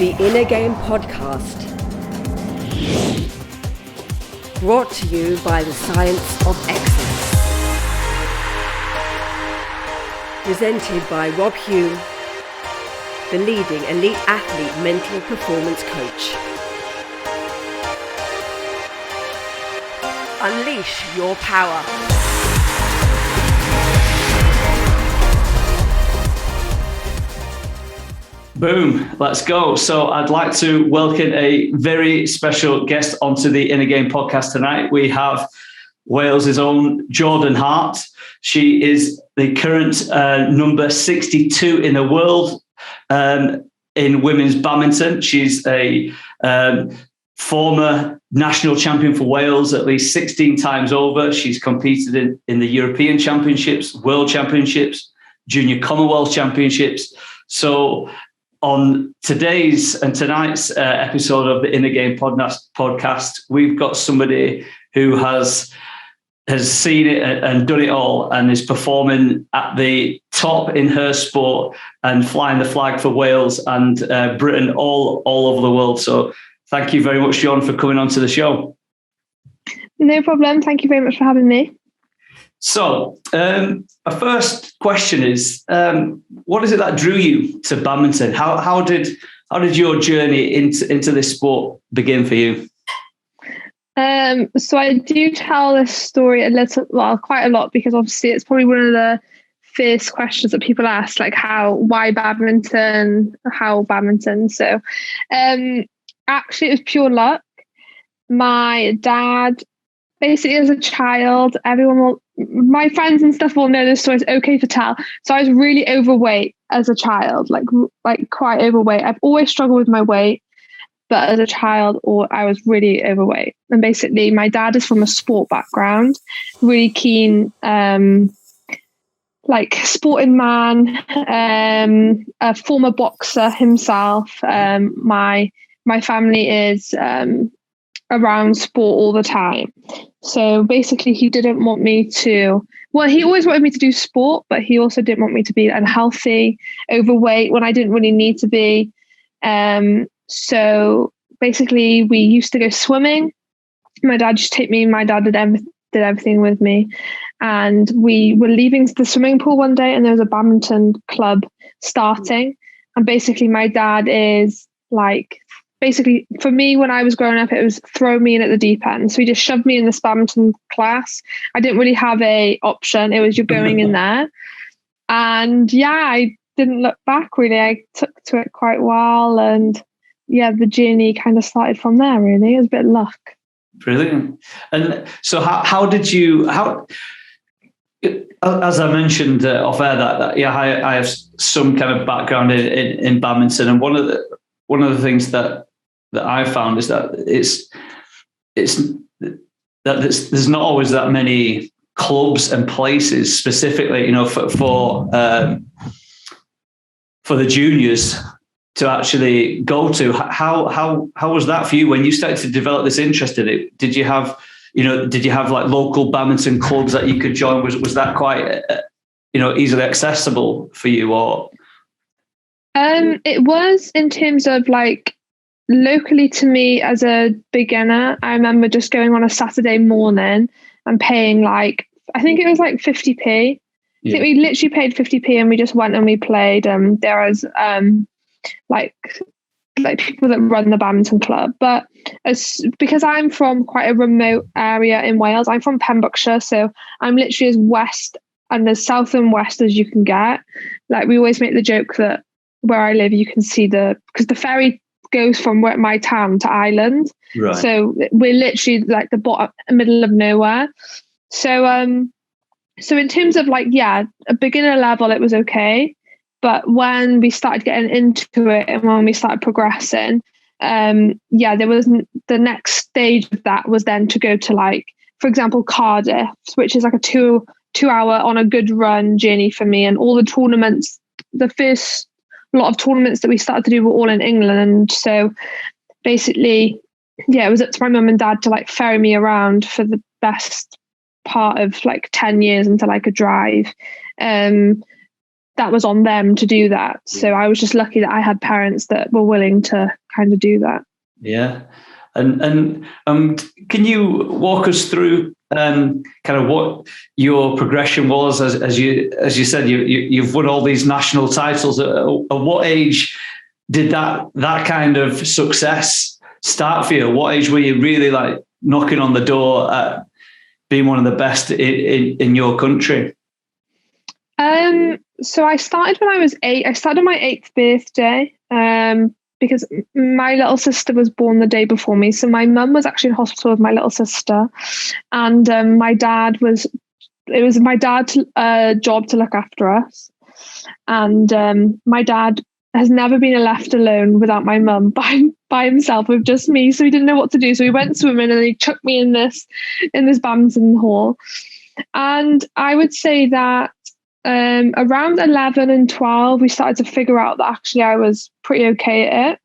The Inner Game Podcast. Brought to you by the Science of Excellence. Presented by Rob Hume, the leading elite athlete mental performance coach. Unleash your power. Boom, let's go. So I'd like to welcome a very special guest onto the Inner Game podcast tonight. We have Wales' own Jordan Hart. She is the current number 62 in the world in women's badminton. She's a former national champion for Wales at least 16 times over. She's competed in the European Championships, World Championships, Junior Commonwealth Championships. So on today's and tonight's episode of the Inner Game podcast, we've got somebody who has seen it and done it all and is performing at the top in her sport and flying the flag for Wales and Britain all over the world. So thank you very much, John, for coming onto the show. No problem. Thank you very much for having me. So, our first question is, what is it that drew you to badminton? How did your journey into this sport begin for you? So I do tell this story quite a lot, because obviously it's probably one of the first questions that people ask, like why badminton, how badminton. So, actually it was pure luck. My dad, basically as a child, my friends and stuff will know this, so it's okay to tell. So I was really overweight as a child, like quite overweight. I've always struggled with my weight, but as a child, I was really overweight. And basically, my dad is from a sport background, really keen, sporting man, a former boxer himself. My family is around sport all the time. So basically he didn't want me to, he always wanted me to do sport, but he also didn't want me to be unhealthy, overweight when I didn't really need to be. So basically we used to go swimming. My dad used to take me, my dad did everything with me. And we were leaving the swimming pool one day and there was a badminton club starting. And basically my dad is basically, for me, when I was growing up, it was throw me in at the deep end. So he just shoved me in this badminton class. I didn't really have a option. It was you're going in there. And I didn't look back really. I took to it quite well. And the journey kind of started from there, really. It was a bit of luck. Brilliant. And so how did you, as I mentioned off air, I have some kind of background in badminton. And one of the things that I found is that there's not always that many clubs and places specifically, for the juniors to actually go to. How was that for you when you started to develop this interest in it? Did you have like local badminton clubs that you could join? Was that quite easily accessible for you, or? It was, in terms of locally to me as a beginner. I remember just going on a Saturday morning and paying I think it was 50p. I think we literally paid 50p and we just went and we played. There was people that run the badminton club, but because I'm from quite a remote area in Wales, I'm from Pembrokeshire, so I'm literally as west and as south and west as you can get. We always make the joke that where I live, you can see because the ferry goes from my town to Ireland. Right. So we're literally the bottom, middle of nowhere. So in terms of a beginner level, it was okay. But when we started getting into it and when we started progressing, there was the next stage of that was then to go to for example, Cardiff, which is a 2 hour on a good run journey for me. And all the tournaments, the first lot of tournaments that we started to do were all in England. So basically, it was up to my mum and dad to ferry me around for the best part of 10 years until I could drive. that was on them to do that. So I was just lucky that I had parents that were willing to kind of do that. Yeah. And can you walk us through kind of what your progression was as you said you've won all these national titles. At what age did that kind of success start for you? What age were you really like knocking on the door at being one of the best in your country? So I started when I was 8. I started my 8th birthday because my little sister was born the day before me. So my mum was actually in hospital with my little sister, and it was my dad's job to look after us. And my dad has never been left alone without my mum by himself with just me. So he didn't know what to do. So he went swimming and he chucked me in this badminton hall. And I would say that around 11 and 12, we started to figure out that actually I was pretty okay at it.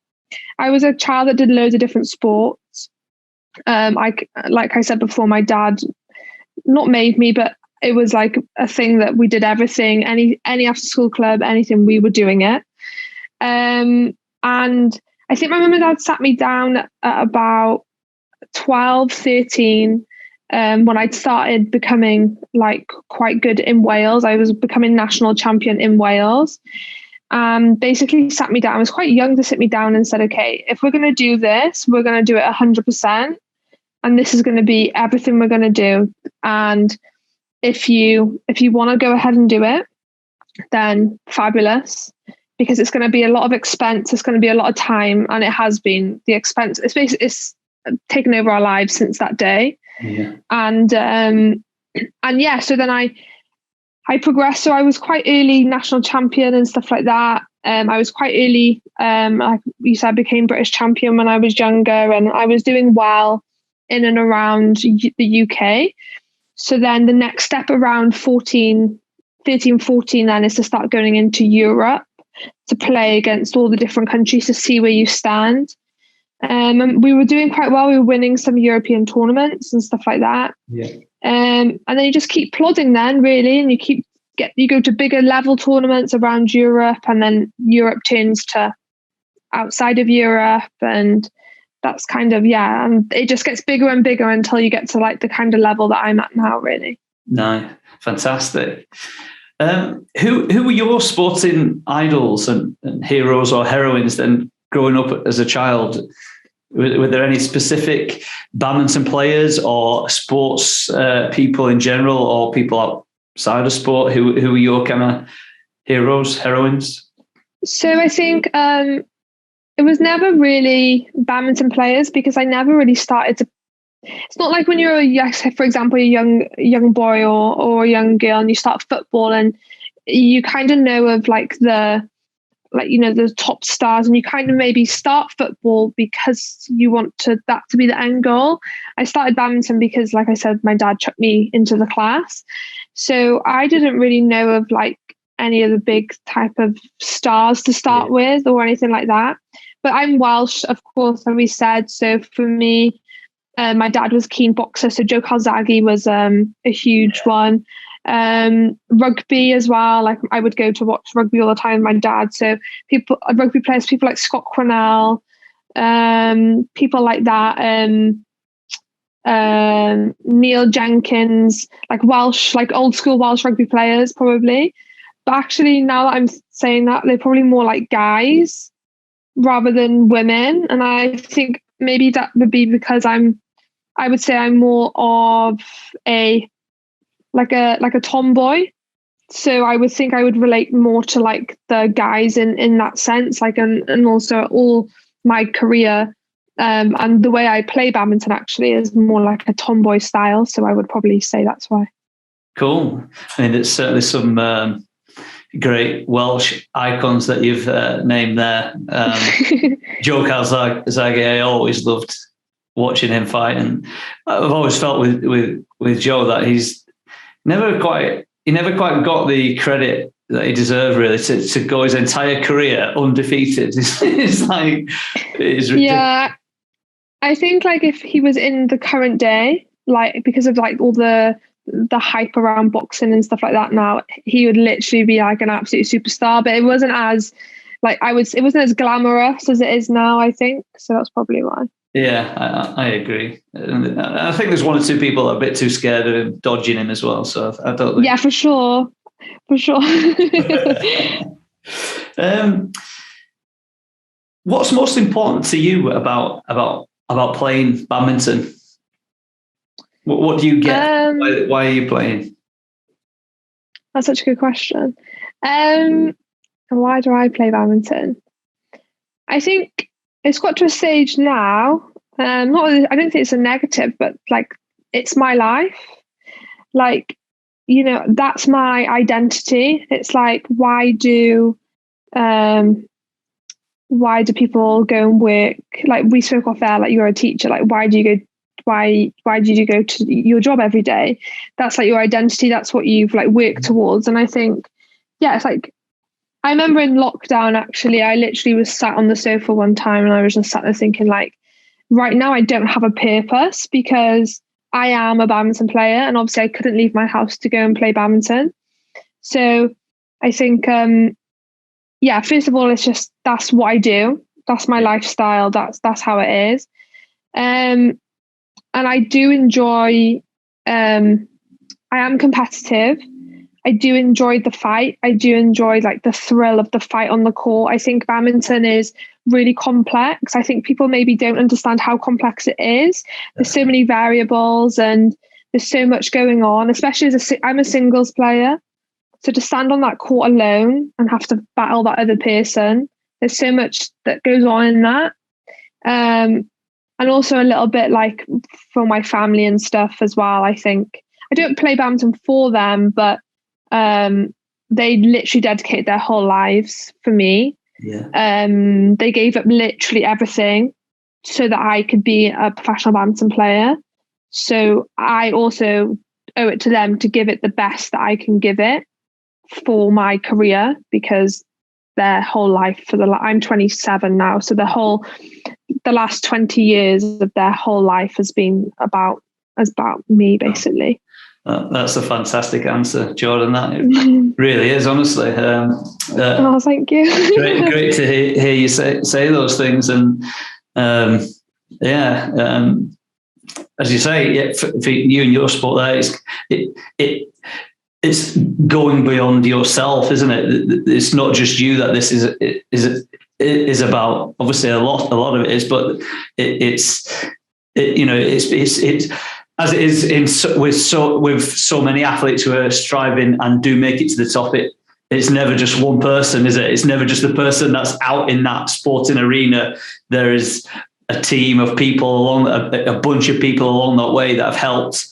I was a child that did loads of different sports. Like I said before, my dad not made me, but it was like a thing that we did everything, any after school club, anything, we were doing it. And I think my mum and dad sat me down at about 12, 13, when I'd started becoming like quite good in Wales. I was becoming national champion in Wales. Basically sat me down. I was quite young to sit me down and said, okay, if we're going to do this, we're going to do it 100%. And this is going to be everything we're going to do. And if you want to go ahead and do it, then fabulous, because it's going to be a lot of expense. It's going to be a lot of time. And it has been the expense. It's taken over our lives since that day. Yeah. And yeah, so then I progressed. So I was quite early national champion and stuff like that. I was quite early, like you said, became British champion when I was younger, and I was doing well in and around the UK. So then the next step around 13, 14 then is to start going into Europe to play against all the different countries to see where you stand. And we were doing quite well. We were winning some European tournaments and stuff like that. Yeah. And then you just keep plodding then, really, and you go to bigger level tournaments around Europe, and then Europe turns to outside of Europe, and that's kind of, yeah, and it just gets bigger and bigger until you get to like the kind of level that I'm at now, really. No, fantastic. Who were your sporting idols and heroes or heroines then growing up as a child? Were there any specific badminton players or sports people in general, or people outside of sport who were your kind of heroes, heroines? So I think it was never really badminton players, because I never really started to. It's not like when you're for example, a young boy or a young girl, and you start football, and you kind of know of the top stars, and you kind of maybe start football because you want that to be the end goal. I started badminton because, like I said, my dad chucked me into the class. So I didn't really know of like any of the big type of stars to start with or anything like that. But I'm Welsh, of course, as we said. So for me, my dad was a keen boxer. So Joe Calzaghe was a huge one. Rugby as well. Like I would go to watch rugby all the time with my dad. So rugby players, people like Scott Quinnell, people like that, Neil Jenkins, like Welsh, like old school Welsh rugby players probably. But actually, now that I'm saying that, they're probably more like guys rather than women. And I think maybe that would be because I would say I'm more of a tomboy. So I would think I would relate more to like the guys in that sense, like, and also all my career and the way I play badminton actually is more like a tomboy style. So I would probably say that's why. Cool. I mean, there's certainly some great Welsh icons that you've named there. Joe Calzaghe, I always loved watching him fight, and I've always felt with Joe that he never quite got the credit that he deserved, really, to go his entire career undefeated. It's ridiculous. Yeah, I think like if he was in the current day, like because of like all the the hype around boxing and stuff like that now, he would literally be like an absolute superstar. But it wasn't as it wasn't as glamorous as it is now, I think. So that's probably why. Yeah, I agree. And I think there's one or two people that are a bit too scared of him dodging him as well. So I don't think... Yeah, for sure. What's most important to you about playing badminton? What do you get? Why are you playing? That's such a good question. And why do I play badminton? I think it's got to a stage now. I don't think it's a negative, but like it's my life. Like, you know, that's my identity. It's like, why do people go and work? Like we spoke off air, like you're a teacher. Like why did you go to your job every day? That's like your identity. That's what you've like worked towards. And I think, yeah, it's like, I remember in lockdown, actually, I literally was sat on the sofa one time and I was just sat there thinking like, right now I don't have a purpose because I am a badminton player and obviously I couldn't leave my house to go and play badminton. So I think, first of all, it's just, that's what I do. That's my lifestyle. That's how it is. And I do enjoy, I am competitive. I do enjoy the fight. I do enjoy like the thrill of the fight on the court. I think badminton is really complex. I think people maybe don't understand how complex it is. There's so many variables and there's so much going on, especially I'm a singles player. So to stand on that court alone and have to battle that other person, there's so much that goes on in that. And also a little bit like for my family and stuff as well. I think I don't play badminton for them, but they literally dedicated their whole lives for me. Yeah. They gave up literally everything so that I could be a professional badminton player. So I also owe it to them to give it the best that I can give it for my career, because their whole life I'm 27 now. So the last 20 years of their whole life has been about me, basically. That's a fantastic answer, Jordan. That it really is, honestly. Thank you. great to hear you say those things, and as you say, for you and your sport, there, it's going beyond yourself, isn't it? It's not just you that this is about. Obviously, a lot of it is, but it's as it is with so many athletes who are striving and do make it to the top. It's never just one person, is it? It's never just the person that's out in that sporting arena. There is a team of people a bunch of people along that way that have helped,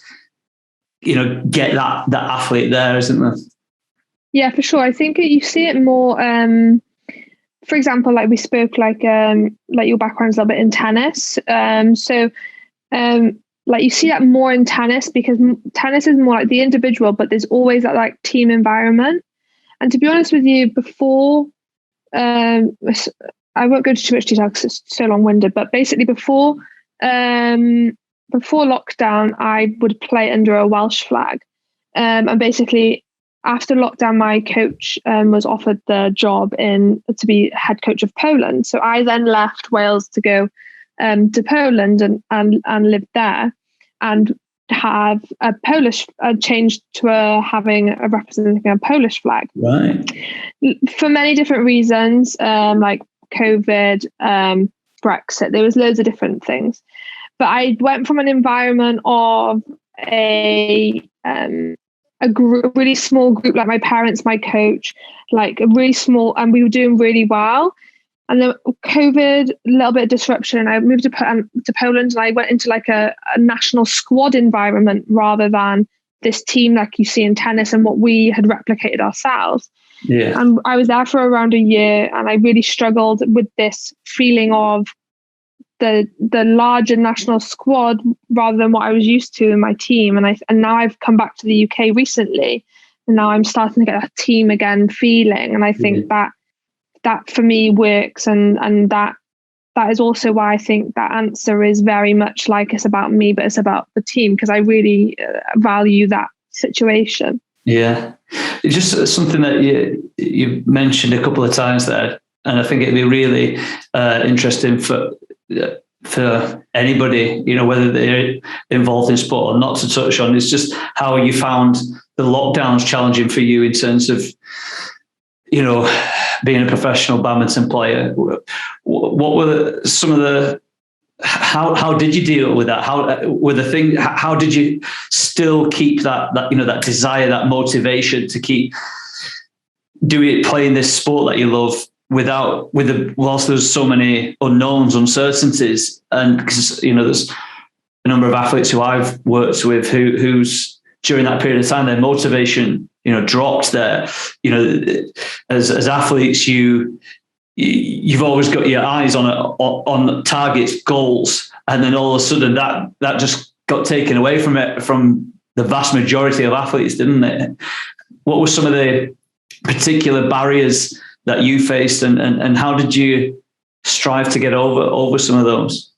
get that athlete there, isn't there? Yeah, for sure. I think you see it more. For example, like we spoke, like your background's a little bit in tennis. Like you see that more in tennis, because tennis is more like the individual, but there's always that like team environment. And to be honest with you, before, I won't go into too much detail because it's so long-winded, but basically before lockdown, I would play under a Welsh flag. And basically after lockdown, my coach was offered the job to be head coach of Poland. So I then left Wales to go to Poland and live there, and have a Polish changed to having representing a Polish flag. Right. For many different reasons, like COVID, Brexit. There was loads of different things, but I went from an environment of a really small group, like my parents, my coach, like a really small, and we were doing really well. And then COVID, a little bit of disruption, and I moved to Poland, and I went into like a national squad environment rather than this team like you see in tennis and what we had replicated ourselves. Yeah. And I was there for around a year, and I really struggled with this feeling of the larger national squad rather than what I was used to in my team. And now I've come back to the UK recently, and now I'm starting to get that team again feeling. And I think that for me works, and that is also why I think that answer is very much like it's about me, but it's about the team, because I really value that situation. Yeah, it's just something that you mentioned a couple of times there, and I think it'd be really interesting for anybody, whether they're involved in sport or not, to touch on. It's just how you found the lockdowns challenging for you in terms of, being a professional badminton player. What were some of the how did you deal with that? How did you still keep that desire, that motivation to keep playing this sport that you love whilst there's so many unknowns, uncertainties, and because there's a number of athletes who I've worked with who's during that period of time their motivation dropped there. As athletes, you've always got your eyes on targets, goals, and then all of a sudden that just got taken away from the vast majority of athletes, didn't it? What were some of the particular barriers that you faced, and how did you strive to get over some of those?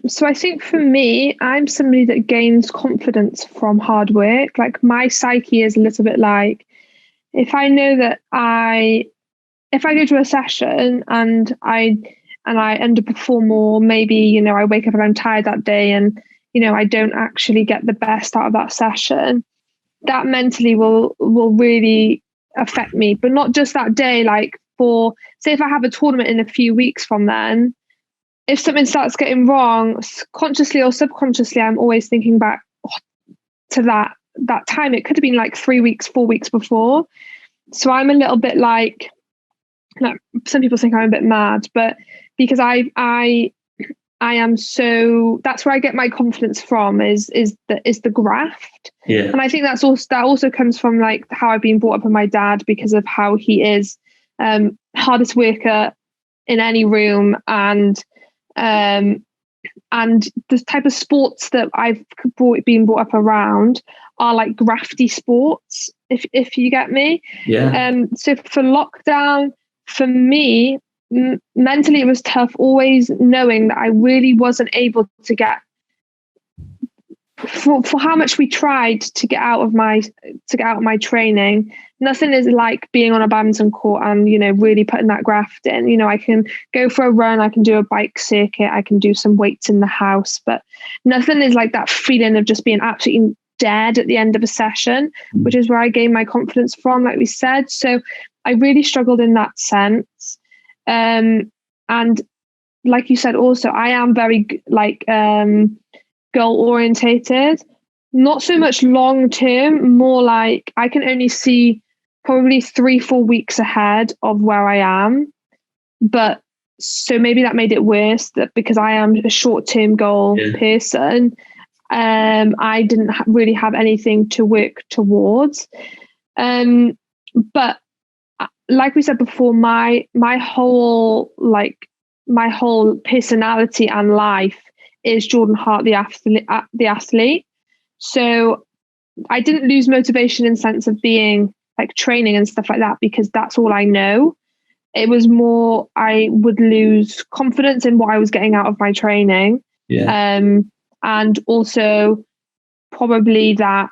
So I think for me, I'm somebody that gains confidence from hard work. Like, my psyche is a little bit like, if I know that if I go to a session and I underperform, or maybe, I wake up and I'm tired that day and, I don't actually get the best out of that session, that mentally will really affect me. But not just that day, like, say if I have a tournament in a few weeks from then, if something starts getting wrong, consciously or subconsciously, I'm always thinking back to that time. It could have been like 3 weeks, 4 weeks before. So I'm a little bit like some people think I'm a bit mad, but because I am so, that's where I get my confidence from is the graft. Yeah. And I think that also comes from like how I've been brought up with my dad, because of how he is hardest worker in any room, and the type of sports that I've been brought up around are like grafty sports, if you get me. Yeah. So for lockdown, for me, mentally it was tough, always knowing that I really wasn't able to get, for how much we tried to get out of my training. Nothing is like being on a badminton court and really putting that graft in. I can go for a run, I can do a bike circuit, I can do some weights in the house, but nothing is like that feeling of just being absolutely dead at the end of a session, which is where I gained my confidence from, like we said. So I really struggled in that sense. And like you said, also, I am very goal orientated, not so much long term, more like I can only see probably 3-4 weeks ahead of where I am. But so maybe that made it worse, that because I am a short-term goal person, I didn't really have anything to work towards. But like we said before, my whole personality and life is Jordan Hart, the athlete. So I didn't lose motivation in sense of being like training and stuff like that, because that's all I know. It was more, I would lose confidence in what I was getting out of my training. Yeah. And also probably that,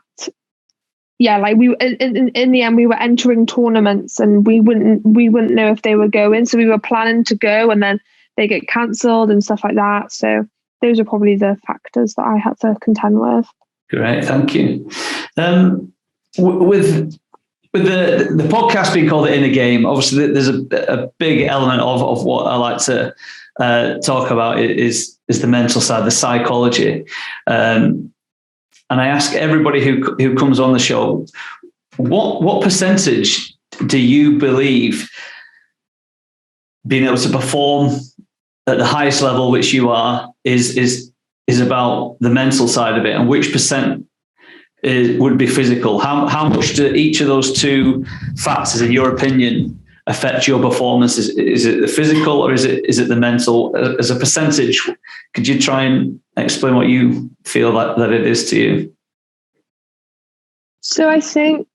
like we in the end we were entering tournaments and we wouldn't know if they were going. So we were planning to go and then they get cancelled and stuff like that. So those are probably the factors that I had to contend with. Great, thank you. With the podcast being called The Inner Game, obviously there's a big element of what I like to talk about is the mental side, the psychology. And I ask everybody who comes on the show, what percentage do you believe being able to perform at the highest level, which you are, is about the mental side of it, and which percent would be physical? How much do each of those two factors, in your opinion, affect your performance? Is it the physical or is it the mental? As a percentage, could you try and explain what you feel that it is to you? So I think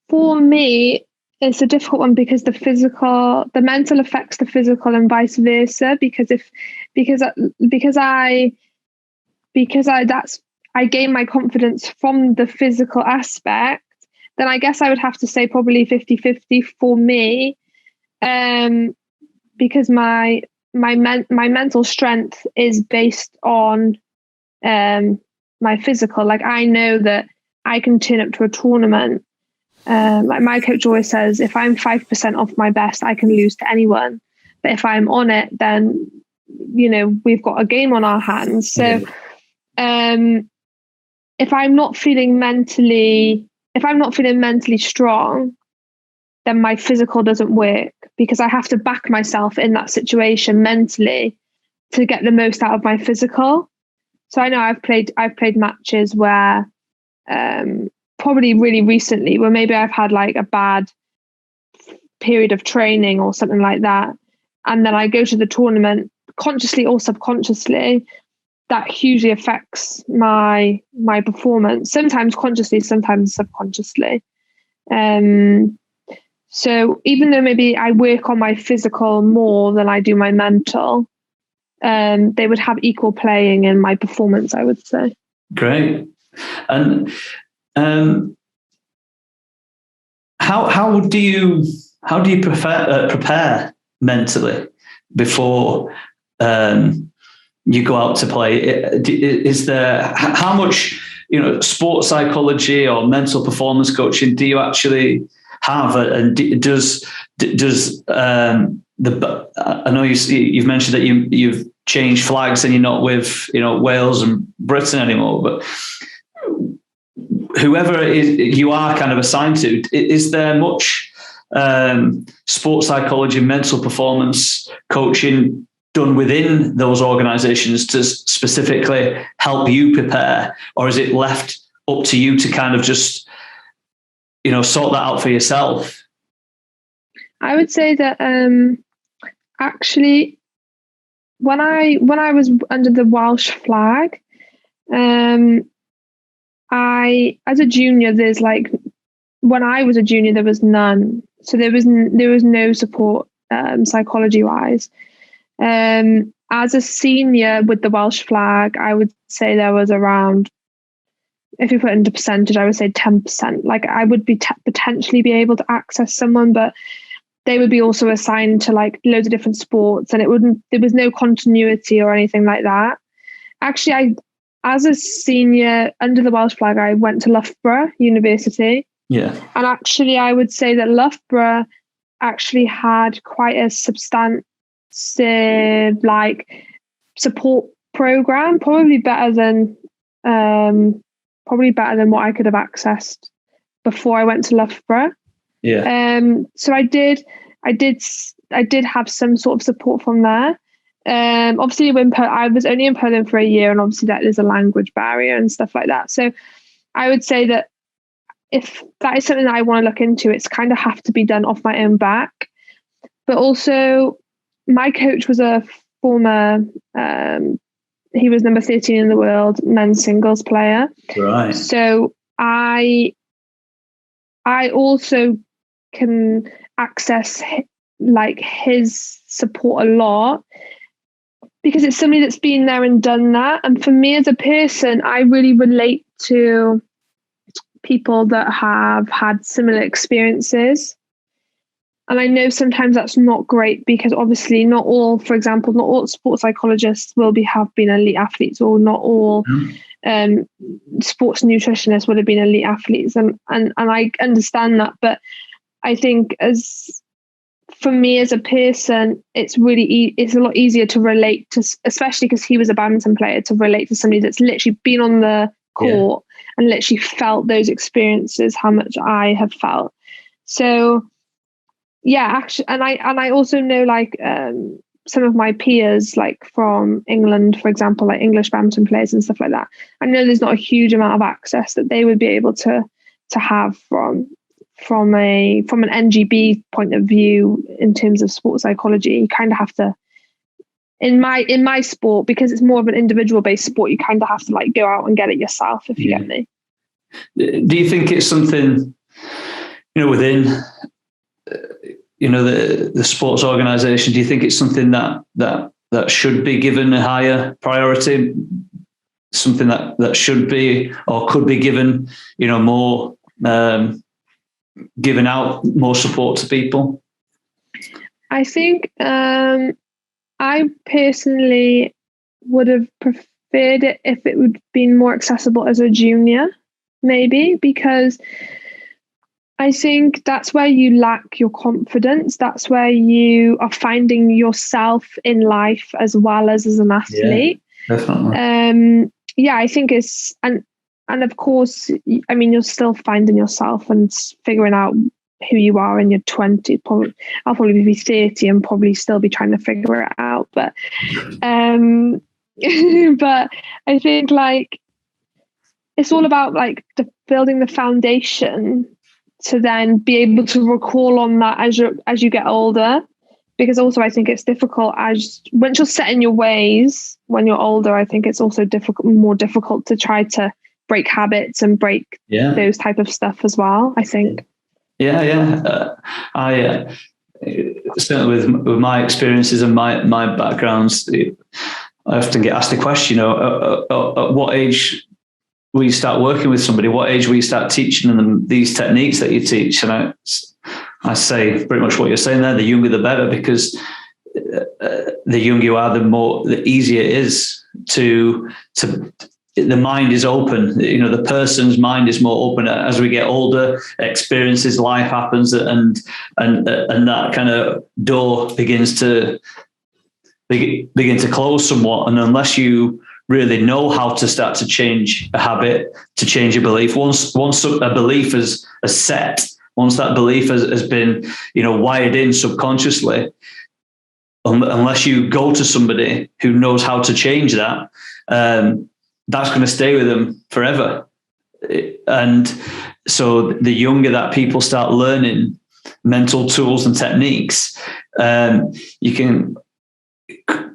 for me, it's a difficult one, because the mental affects the physical and vice versa. Because I gain my confidence from the physical aspect, then I guess I would have to say probably 50-50 for me, because my mental strength is based on my physical. Like, I know that I can turn up to a tournament. Like my coach always says, if I'm 5% off my best, I can lose to anyone. But if I'm on it, then, we've got a game on our hands. So if I'm not feeling mentally strong, then my physical doesn't work, because I have to back myself in that situation mentally to get the most out of my physical. So I know I've played matches where probably really recently, where maybe I've had like a bad period of training or something like that, and then I go to the tournament consciously or subconsciously. That hugely affects my performance, sometimes consciously, sometimes subconsciously. So even though maybe I work on my physical more than I do my mental, they would have equal playing in my performance, I would say. Great. And how do you prepare mentally before you go out to play? Is there, how much sports psychology or mental performance coaching do you actually have? And does I know you've mentioned that you've changed flags and you're not with Wales and Britain anymore, but whoever it is you are kind of assigned to, is there much sports psychology, mental performance coaching done within those organizations to specifically help you prepare, or is it left up to you to kind of just sort that out for yourself? I would say that actually when I was under the Welsh flag, I, as a junior, when I was a junior, there was none. So there was no support psychology wise. As a senior with the Welsh flag, I would say there was around, if you put it into percentage, I would say 10%. Like, I would be potentially be able to access someone, but they would be also assigned to like loads of different sports, and there was no continuity or anything like that. Actually, as a senior under the Welsh flag, I went to Loughborough University. Yeah. And actually, I would say that Loughborough actually had quite a substantive support program, probably better than what I could have accessed before I went to Loughborough. Yeah. So I did have some sort of support from there. Obviously, I was only in Poland for a year, and obviously that is a language barrier and stuff like that. So I would say that if that is something that I want to look into, it's kind of have to be done off my own back. But also, my coach was a former, he was number 13 in the world men's singles player. Right. So I also can access like his support a lot, because it's somebody that's been there and done that. And for me as a person, I really relate to people that have had similar experiences. And I know sometimes that's not great, because obviously not all sports psychologists have been elite athletes, or not all sports nutritionists would have been elite athletes. And I understand that. But I think for me as a person, it's a lot easier to relate to, especially because he was a badminton player, to relate to somebody that's literally been on the court and literally felt those experiences, how much I have felt. So yeah, actually, and I also know like some of my peers, like from England, for example, like English badminton players and stuff like that. I know there's not a huge amount of access that they would be able to have from an NGB point of view in terms of sports psychology. You kind of have to, in my sport, because it's more of an individual based sport, you kind of have to like go out and get it yourself, if you get me. Do you think it's something, within the sports organization, do you think it's something that should be given a higher priority, something that should be or could be given, more giving out more support to people? I think I personally would have preferred it if it would have been more accessible as a junior, maybe, because I think that's where you lack your confidence. That's where you are finding yourself in life as well as an athlete. Yeah, definitely. I think it's, and of course, I mean, you're still finding yourself and figuring out who you are in your 20s. I'll probably be 30 and probably still be trying to figure it out. But, but I think like it's all about like building the foundation to then be able to recall on that as you get older. Because also I think it's difficult once you're set in your ways when you're older. I think it's also more difficult to try to break habits and break those type of stuff as well, I think. I certainly with my experiences and my backgrounds, I often get asked the question, at what age will you start working with somebody? What age will you start teaching them these techniques that you teach? And I say pretty much what you're saying there. The younger, the better, because the younger you are, the easier it is to the mind is open. The person's mind is more open as we get older. Experiences, life happens, and that kind of door begins to close somewhat. And unless you really know how to start to change a habit, to change a belief, once a belief is set, once that belief has been wired in subconsciously, unless you go to somebody who knows how to change that, that's going to stay with them forever. And so the younger that people start learning mental tools and techniques, you can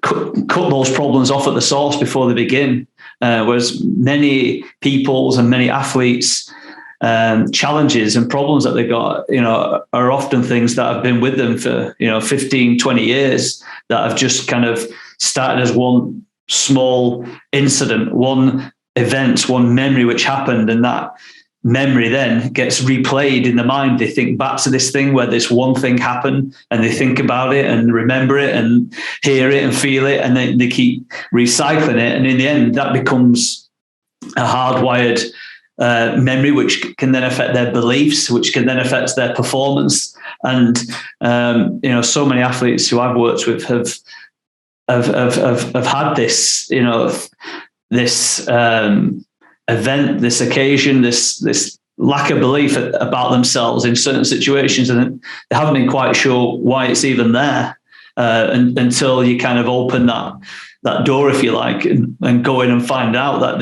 cut those problems off at the source before they begin. Whereas many people's and many athletes' challenges and problems that they got, are often things that have been with them for, 15, 20 years, that have just kind of started as one small incident, one event, one memory which happened, and that memory then gets replayed in the mind. They think back to this thing where this one thing happened, and they think about it and remember it and hear it and feel it, and they keep recycling it. And in the end, that becomes a hardwired memory, which can then affect their beliefs, which can then affect their performance. And so many athletes who I've worked with have had this, this event, this occasion, this lack of belief about themselves in certain situations, and they haven't been quite sure why it's even there until you kind of open that door, if you like, and go in and find out that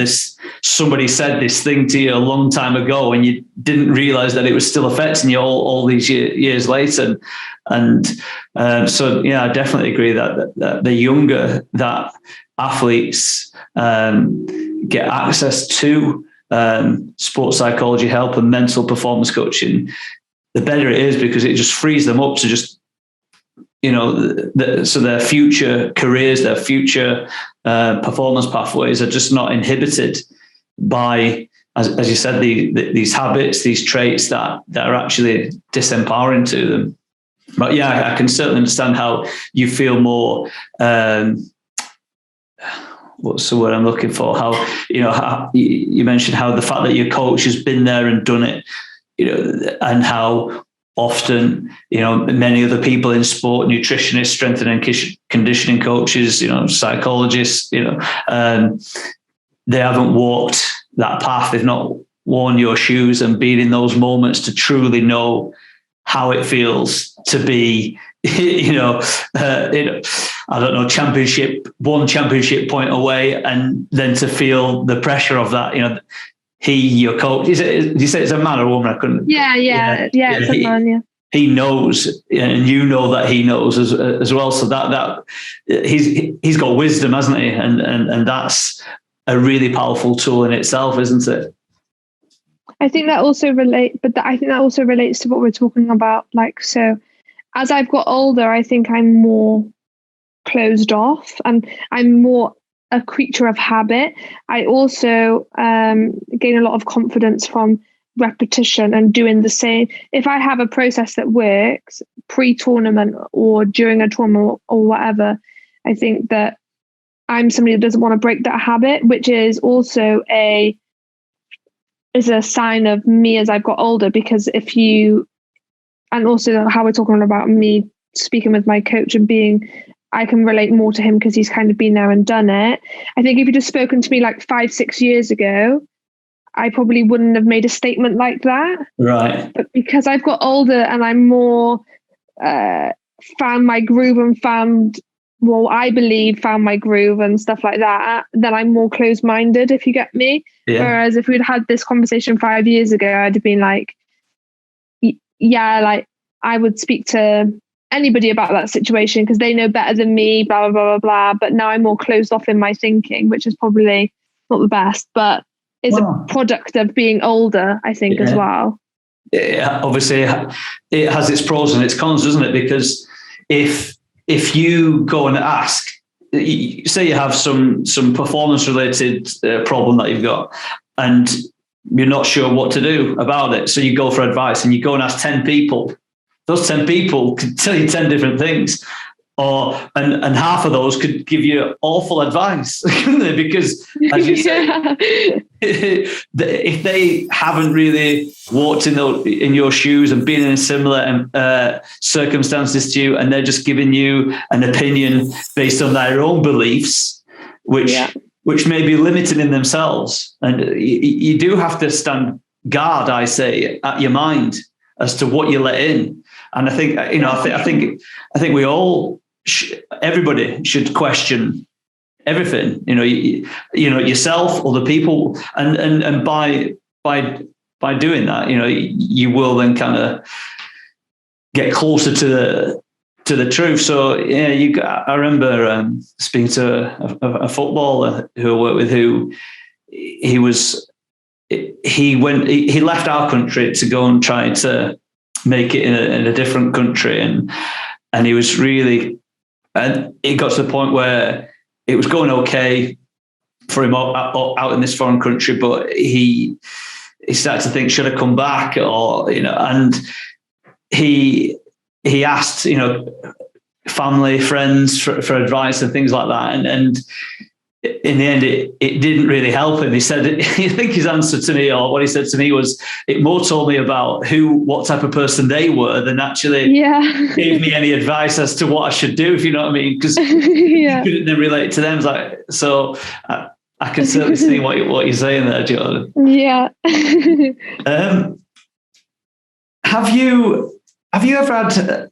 somebody said this thing to you a long time ago, and you didn't realize that it was still affecting you all these years later. And so, I definitely agree that the younger that athletes get access to sports psychology help and mental performance coaching, the better it is, because it just frees them up to just, so their future careers, their future performance pathways are just not inhibited by, as you said, these habits, these traits that are actually disempowering to them. But I can certainly understand how you feel more, what's the word I'm looking for? How, how you mentioned how the fact that your coach has been there and done it, and how often, many other people in sport, nutritionists, strength and conditioning coaches, psychologists, they haven't walked that path. They've not worn your shoes and been in those moments to truly know how it feels to be, I don't know, one championship point away, and then to feel the pressure of that, your coach, did you say it's a man or a woman? I couldn't. Yeah, it's a man, yeah. He knows, and you know that he knows as well. So that he's got wisdom, hasn't he? And that's a really powerful tool in itself, isn't it? I think that also relates to what we're talking about. Like, so as I've got older, I think I'm more closed off, and I'm more a creature of habit. I also gain a lot of confidence from repetition and doing the same. If I have a process that works pre-tournament or during a tournament or whatever, I think that I'm somebody that doesn't want to break that habit, which is also a sign of me as I've got older. Because and also how we're talking about me speaking with my coach and I can relate more to him because he's kind of been there and done it. I think if you'd have spoken to me like 5-6 years ago, I probably wouldn't have made a statement like that. Right. But because I've got older and I'm more found my groove and found my groove and stuff like that, then I'm more closed-minded, if you get me. Yeah. Whereas if we'd had this conversation 5 years ago, I'd have been like, yeah, like I would speak to anybody about that situation because they know better than me, blah, blah, blah, blah, blah. But now I'm more closed off in my thinking, which is probably not the best, but is a product of being older, I think, as well. Yeah, obviously it has its pros and its cons, doesn't it? Because if you go and ask, say you have some performance related problem that you've got and you're not sure what to do about it, so you go for advice and you go and ask 10 people. Those 10 people could tell you 10 different things, and half of those could give you awful advice, couldn't they? Because, as you say, if they haven't really walked in your shoes and been in similar circumstances to you, and they're just giving you an opinion based on their own beliefs, which may be limited in themselves, and you do have to stand guard, I say, at your mind as to what you let in. And I think, I think we all, everybody should question everything, yourself, other people. And by doing that, you will then kind of get closer to the truth. So, yeah, I remember speaking to a footballer who I worked with, who he left our country to go and try to make it in a different country, and he was really, and it got to the point where it was going okay for him out in this foreign country, but he started to think, should I come back? Or and he asked family, friends for advice and things like that, and in the end, it didn't really help him. He said, I think his answer to me, or what he said to me, was it more told me about what type of person they were than actually gave me any advice as to what I should do, if you know what I mean. Because you couldn't then relate to them. So I can certainly see what you're saying there, Jordan. Yeah. Have you ever had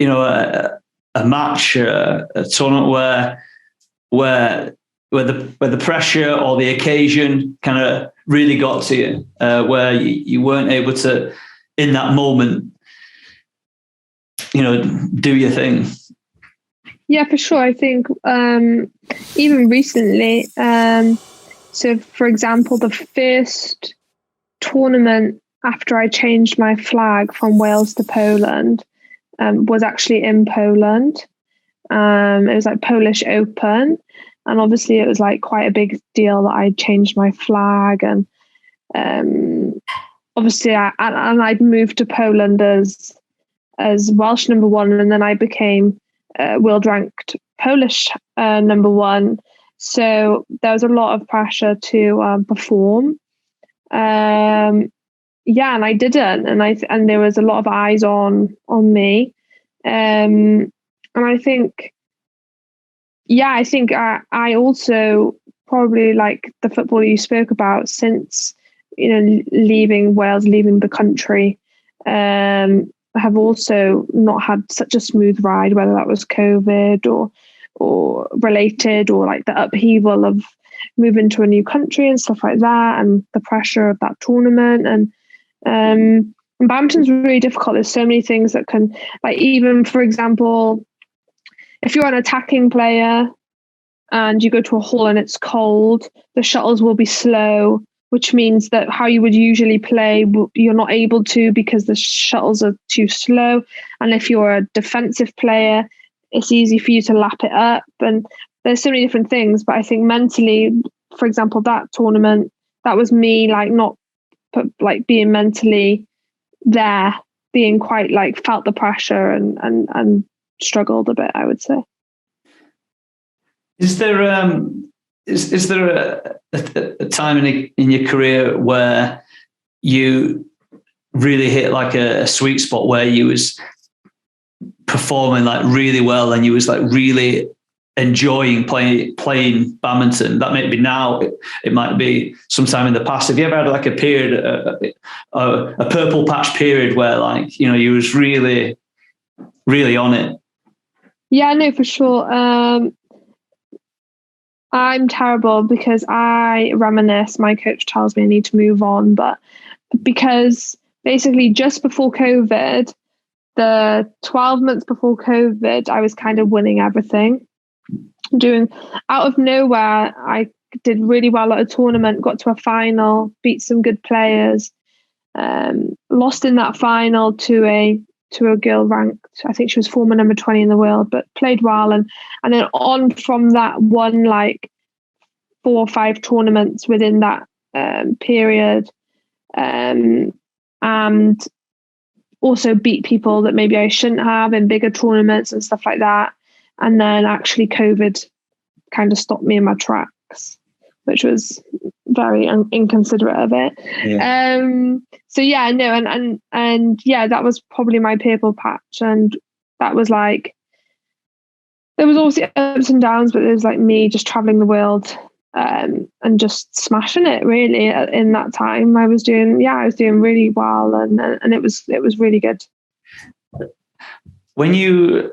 a match, a tournament where the pressure or the occasion kind of really got to you, where you weren't able to, in that moment, do your thing? Yeah, for sure. I think even recently, so for example, the first tournament after I changed my flag from Wales to Poland was actually in Poland. It was like Polish Open, and obviously it was like quite a big deal that I changed my flag, and obviously I'd moved to Poland as Welsh number one, and then I became world ranked Polish number one. So there was a lot of pressure to perform. And I didn't, and there was a lot of eyes on me. And I think, I also probably, like the footballer you spoke about, since, leaving Wales, leaving the country, have also not had such a smooth ride, whether that was COVID or related, or like the upheaval of moving to a new country and stuff like that, and the pressure of that tournament. And badminton's really difficult. There's so many things that can, like, even for example, if you're an attacking player and you go to a hall and it's cold, the shuttles will be slow, which means that how you would usually play, you're not able to because the shuttles are too slow. And if you're a defensive player, it's easy for you to lap it up. And there's so many different things, but I think mentally, for example, that tournament, that was me like not being mentally there, being quite like felt the pressure and struggled a bit, I would say. Is there a time in your career where you really hit like a sweet spot where you was performing like really well and you was like really enjoying playing badminton? That may be now, it might be sometime in the past. Have you ever had like a period, a purple patch period where like, you know, you was really, really on it? Yeah, no, for sure. I'm terrible because I reminisce. My coach tells me I need to move on, but because basically just before COVID, the 12 months before COVID, I was kind of winning everything. Doing out of nowhere, I did really well at a tournament, got to a final, beat some good players, lost in that final to a girl ranked, I think she was former number 20 in the world, but played well, and then on from that, won like 4 or 5 tournaments within that period, and also beat people that maybe I shouldn't have in bigger tournaments and stuff like that. And then actually COVID kind of stopped me in my tracks, which was very inconsiderate of it. Yeah. So yeah, no, and yeah, that was probably my purple patch. And that was like, there was obviously ups and downs, but it was like me just traveling the world and just smashing it really in that time. I was doing really well, and it was really good. When you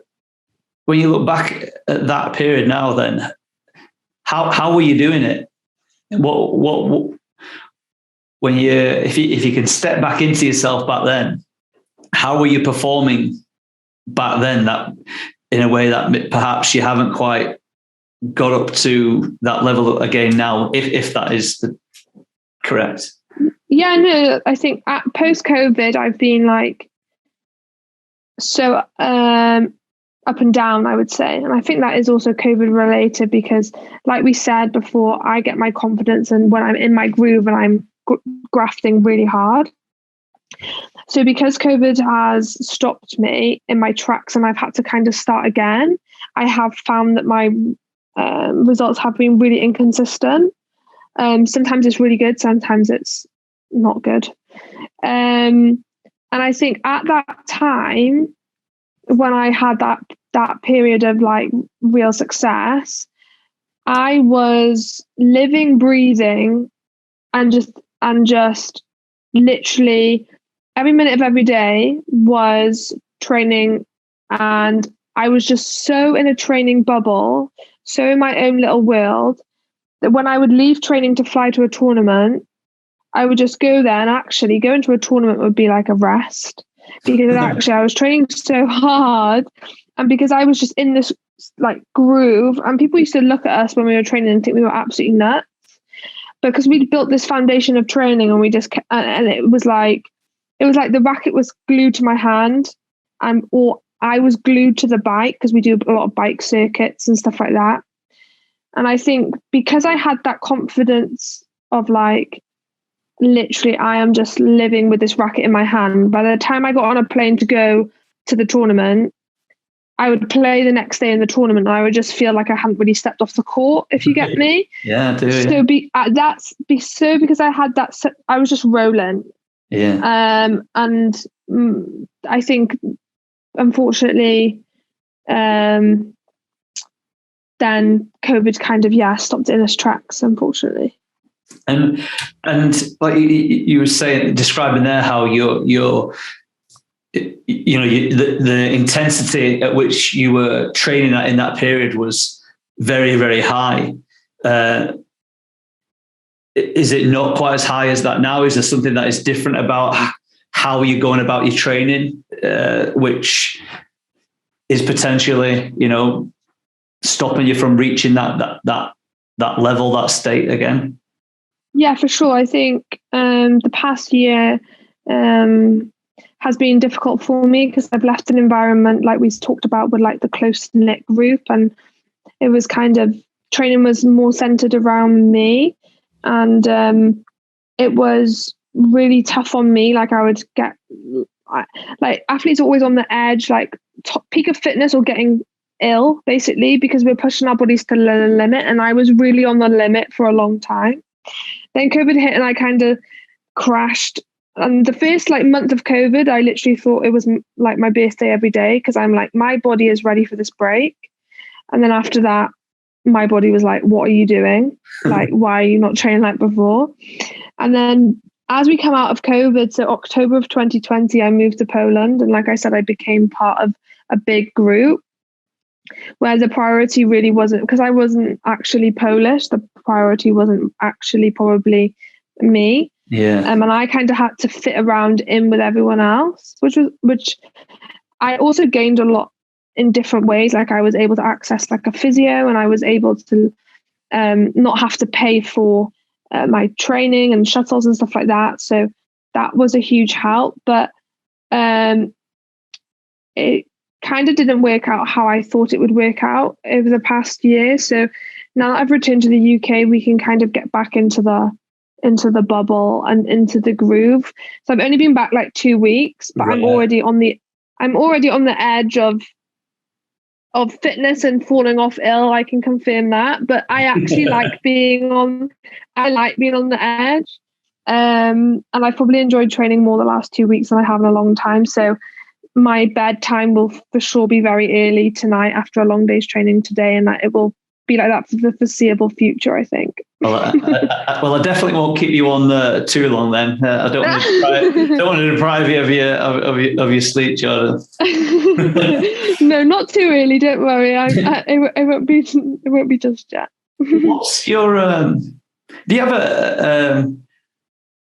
look back at that period now, then how were you doing it? What when you if you can step back into yourself back then, how were you performing back then, that in a way that perhaps you haven't quite got up to that level again now, if that is correct? Yeah, no, I think at post-COVID I've been like so up and down, I would say. And I think that is also COVID related, because like we said before, I get my confidence and when I'm in my groove and I'm grafting really hard. So because COVID has stopped me in my tracks and I've had to kind of start again, I have found that my results have been really inconsistent. Sometimes it's really good, sometimes it's not good. And I think at that time, when I had that period of like real success, I was living, breathing, and just literally every minute of every day was training. And I was just so in a training bubble, so in my own little world, that when I would leave training to fly to a tournament, I would just go there, and actually going to a tournament would be like a rest, because actually I was training so hard, and because I was just in this like groove, and people used to look at us when we were training and think we were absolutely nuts, because we'd built this foundation of training, and we just and it was like the racket was glued to my hand, or I was glued to the bike, because we do a lot of bike circuits and stuff like that. And I think because I had that confidence of like, literally, I am just living with this racket in my hand. By the time I got on a plane to go to the tournament, I would play the next day in the tournament, and I would just feel like I hadn't really stepped off the court, if you get me. Yeah, I do. So because I had that, I was just rolling. Yeah. And I think, unfortunately, then COVID kind of stopped it in its tracks, unfortunately. And like you were saying, describing there how the intensity at which you were training at in that period was very, very high. Is it not quite as high as that now? Is there something that is different about how you're going about your training, which is potentially, stopping you from reaching that level, that state again? Yeah, for sure. I think the past year has been difficult for me, because I've left an environment like we talked about with like the close-knit group, and it was kind of, training was more centered around me. And it was really tough on me. Like I would get, like athletes are always on the edge, like top peak of fitness or getting ill, basically, because we're pushing our bodies to the limit. And I was really on the limit for a long time. Then COVID hit and I kind of crashed. And the first like month of COVID, I literally thought it was like my birthday every day, because I'm like, my body is ready for this break. And then after that, my body was like, what are you doing? Like, why are you not training like before? And then as we come out of COVID, so October of 2020, I moved to Poland. And like I said, I became part of a big group where the priority really wasn't, because I wasn't actually Polish, the priority wasn't actually probably me. Yeah. And I kind of had to fit around in with everyone else, which I also gained a lot in different ways. Like I was able to access like a physio, and I was able to not have to pay for my training and shuttles and stuff like that. So that was a huge help, but it kind of didn't work out how I thought it would work out over the past year. So now that I've returned to the UK, we can kind of get back into the bubble and into the groove. So I've only been back like 2 weeks, but Right. I'm already on the edge of fitness and falling off ill. I can confirm that. But I actually like being on the edge. And I've probably enjoyed training more the last 2 weeks than I have in a long time. So my bedtime will for sure be very early tonight after a long day's training today, and that it will be like that for the foreseeable future, I think. Well, I definitely won't keep you on too long then. I don't want to deprive you of your sleep, Jordan. No, not too early. Don't worry. It won't be just yet. What's your? Do you have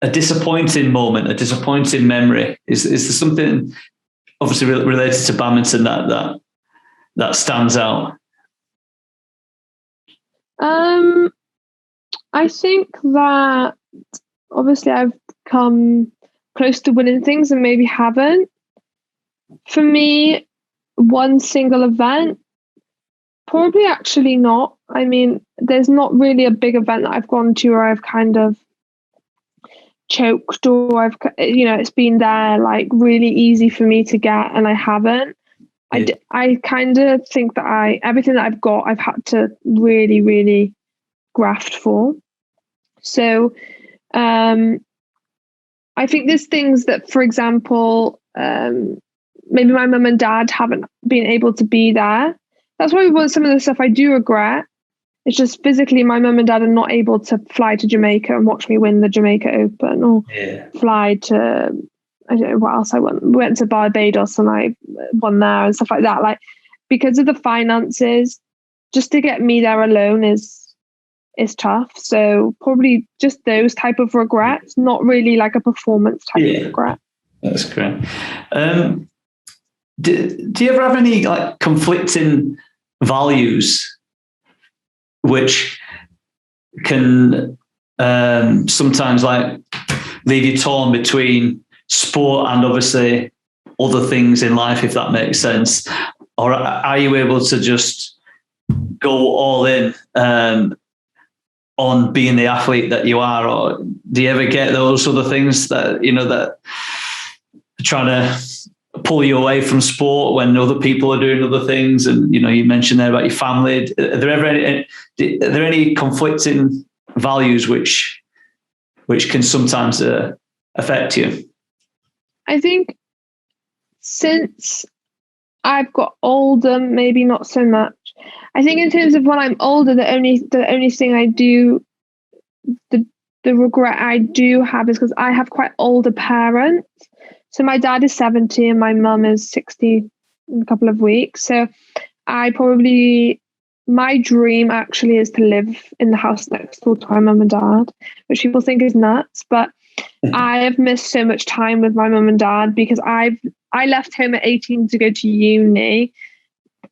a disappointing moment, a disappointing memory? Is there something obviously related to badminton that stands out? I think that obviously I've come close to winning things and maybe haven't. For me, one single event, probably actually not. I mean, there's not really a big event that I've gone to where I've kind of choked, or it's been there like really easy for me to get, and I haven't. Yeah. I kind of think that everything that I've got, I've had to really, really graft for. So I think there's things that, for example, maybe my mum and dad haven't been able to be there. That's why some of the stuff I do regret. It's just physically my mum and dad are not able to fly to Jamaica and watch me win the Jamaica Open, or fly to, I don't know what else I went. We went to Barbados and I won there and stuff like that. Like, because of the finances, just to get me there alone is tough. So probably just those type of regrets, not really like a performance type of regret. That's great. Do you ever have any like conflicting values which can sometimes like leave you torn between sport and obviously other things in life, if that makes sense? Or are you able to just go all in on being the athlete that you are? Or do you ever get those other things that, that are trying to pull you away from sport when other people are doing other things? And, you mentioned there about your family. Are there any conflicting values which can sometimes affect you? I think since I've got older, maybe not so much. I think in terms of when I'm older, the only thing I do, the regret I do have is because I have quite older parents. So my dad is 70 and my mum is 60 in a couple of weeks. So my dream actually is to live in the house next door to my mum and dad, which people think is nuts. But I have missed so much time with my mum and dad because I left home at 18 to go to uni.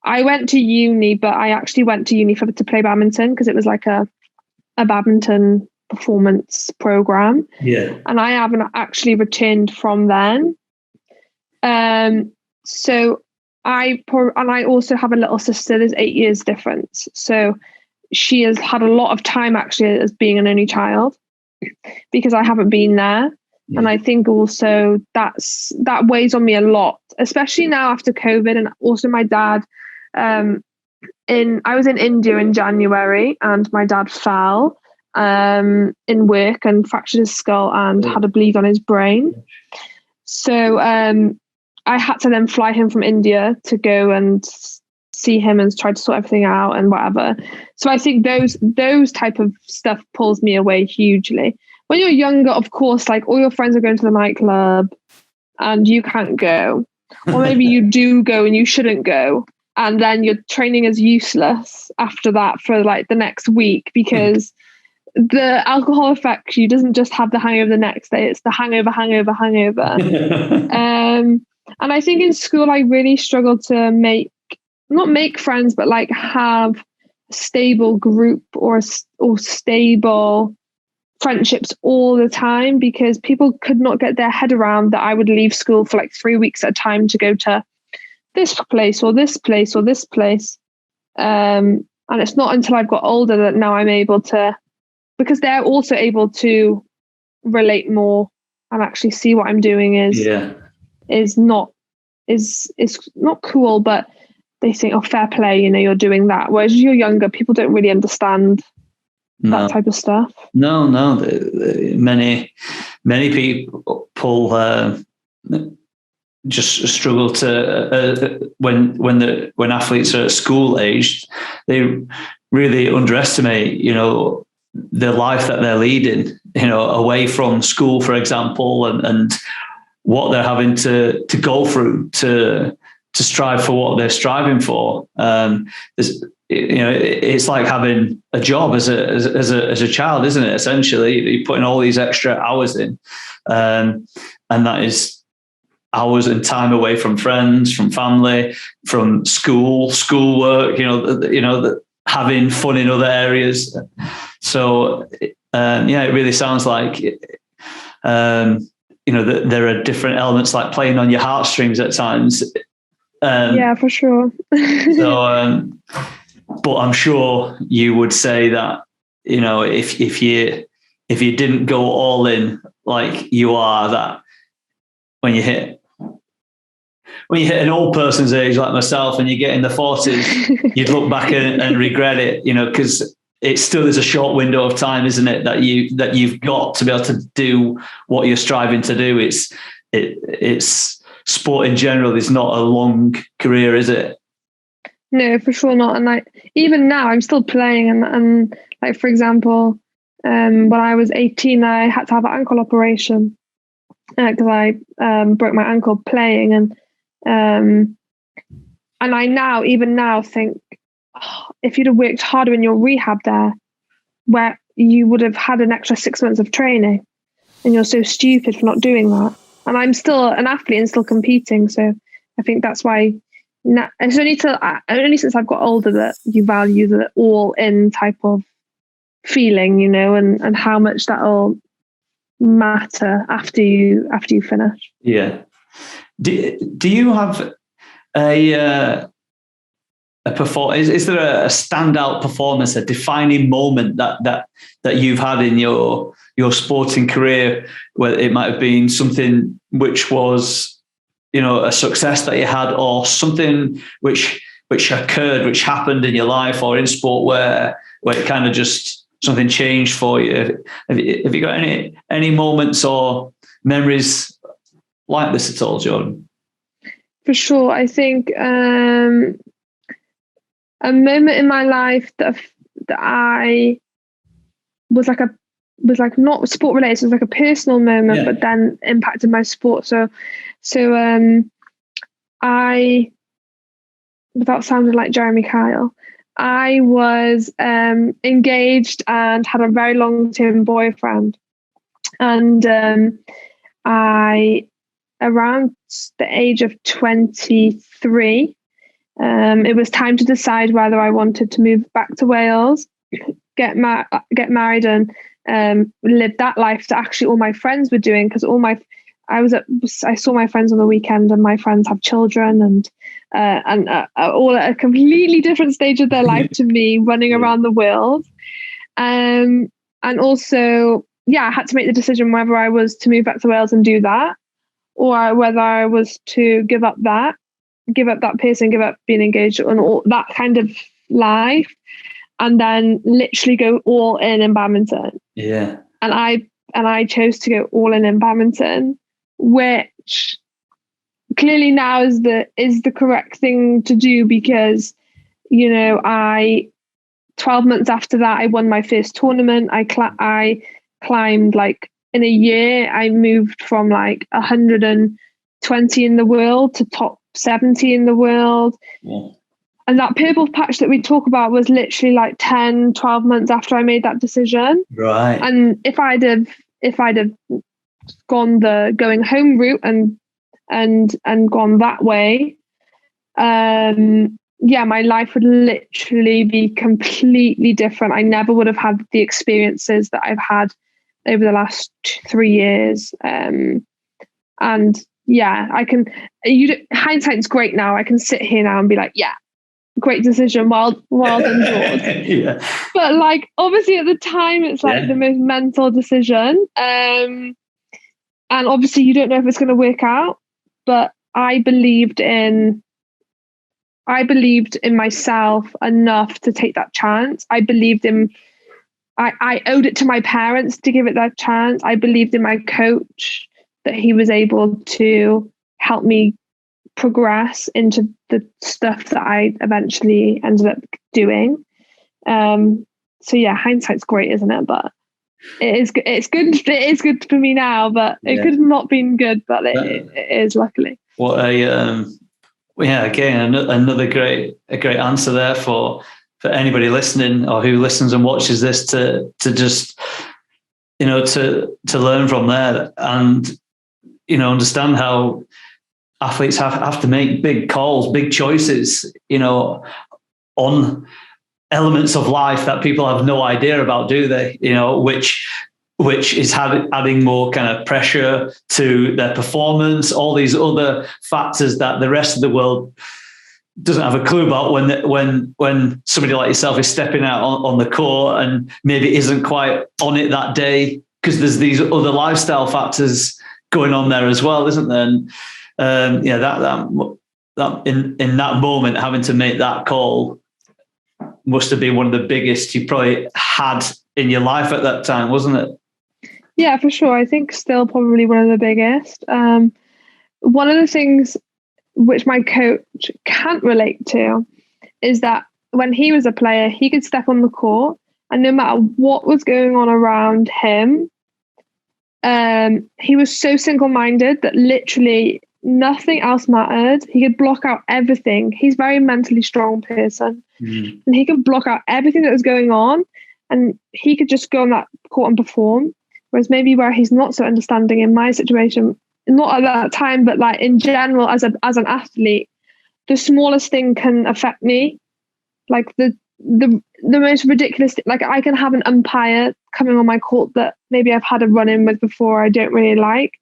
I went to uni, but I actually went to uni to play badminton because it was like a badminton performance program. Yeah. And I haven't actually returned from then. So I also have a little sister. There's 8 years difference, so she has had a lot of time actually as being an only child because I haven't been there. Yeah. And I think also that weighs on me a lot, especially now after COVID. And also my dad, I was in India in January and my dad fell in work and fractured his skull and had a bleed on his brain. So I had to then fly him from India to go and see him and try to sort everything out and whatever. So I think those type of stuff pulls me away hugely. When you're younger, of course, like all your friends are going to the nightclub and you can't go. Or maybe you do go and you shouldn't go. And then your training is useless after that for like the next week because the alcohol affects you. Doesn't just have the hangover the next day. It's the hangover. And I think in school, I really struggled to not make friends, but like have a stable group or stable friendships all the time because people could not get their head around that I would leave school for like 3 weeks at a time to go to this place or this place or this place. And it's not until I've got older that now I'm able to, because they're also able to relate more and actually see what I'm doing is not cool, but they think, oh, fair play, you're doing that. Whereas you're younger, people don't really understand that type of stuff. No. Many people just struggle to when athletes are at school age, they really underestimate, the life that they're leading, away from school, for example, and what they're having to go through to strive for what they're striving for. It's like having a job as a child, isn't it? Essentially, you're putting all these extra hours in, and that is hours and time away from friends, from family, from schoolwork. Having fun in other areas. So it really sounds like that there are different elements like playing on your heartstrings at times. Yeah, for sure. So, but I'm sure you would say that, if you didn't go all in like you are, that when you hit an old person's age like myself and you get in the 40s, you'd look back and regret it, because it still is a short window of time, isn't it, that you've got to be able to do what you're striving to do. It's sport in general is not a long career, is it? No, for sure not. And even now I'm still playing and like, for example, when I was 18, I had to have an ankle operation because I broke my ankle playing. And I even now think, if you'd have worked harder in your rehab there, where you would have had an extra 6 months of training, and you're so stupid for not doing that. And I'm still an athlete and still competing. So I think that's why it's only since I've got older that you value the all in type of feeling, and how much that'll matter after you finish. Yeah. Do you have a performance? Is there a standout performance, a defining moment that you've had in your sporting career, where it might have been something which was, a success that you had, or something which occurred, which happened in your life or in sport where it kind of just something changed for you? Have you got any moments or memories like this at all, Jordan? For sure. I think a moment in my life that I was like not sport related, it was like a personal moment, but then impacted my sport. So I, without sounding like Jeremy Kyle, I was engaged and had a very long-term boyfriend, and I, around the age of 23, it was time to decide whether I wanted to move back to Wales, get married and live that life that actually all my friends were doing, because I saw my friends on the weekend, and my friends have children and all at a completely different stage of their life to me, running around the world. And also, I had to make the decision whether I was to move back to Wales and do that, or whether I was to give up that person, give up being engaged and all that kind of life, and then literally go all in badminton. Yeah. And I chose to go all in badminton, which clearly now is the correct thing to do, because 12 months after that, I won my first tournament. I climbed, like, in a year, I moved from like 120 in the world to top 70 in the world. Yeah. And that purple patch that we talk about was literally like 10, 12 months after I made that decision. Right. And if I'd have gone the going home route and gone that way, my life would literally be completely different. I never would have had the experiences that I've had over the last 3 years. Hindsight's great now. I can sit here now and be like, yeah, great decision. Well done, George. Yeah. But like, obviously at the time, it's like the most mental decision. And obviously you don't know if it's going to work out, but I believed in myself enough to take that chance. I owed it to my parents to give it that chance. I believed in my coach, that he was able to help me progress into the stuff that I eventually ended up doing. Hindsight's great, isn't it? But it's good. It is good for me now, but it could have not been good, but it is, luckily. What again, another great answer there for anybody listening or who listens and watches this to just, to learn from there and, understand how athletes have to make big calls, big choices, on elements of life that people have no idea about, do they? Which is adding more kind of pressure to their performance, all these other factors that the rest of the world doesn't have a clue about when somebody like yourself is stepping out on the court and maybe isn't quite on it that day, because there's these other lifestyle factors going on there as well, isn't there? And that in that moment, having to make that call must have been one of the biggest you probably had in your life at that time, wasn't it? Yeah, for sure. I think still probably one of the biggest. One of the things which my coach can't relate to is that when he was a player, he could step on the court and no matter what was going on around him, he was so single-minded that literally nothing else mattered. He could block out everything. He's a very mentally strong person. Mm-hmm. And he could block out everything that was going on and he could just go on that court and perform. Whereas maybe where he's not so understanding in my situation, not at that time, but like in general as an athlete, the smallest thing can affect me. Like the most ridiculous, like I can have an umpire coming on my court that maybe I've had a run in with before I don't really like.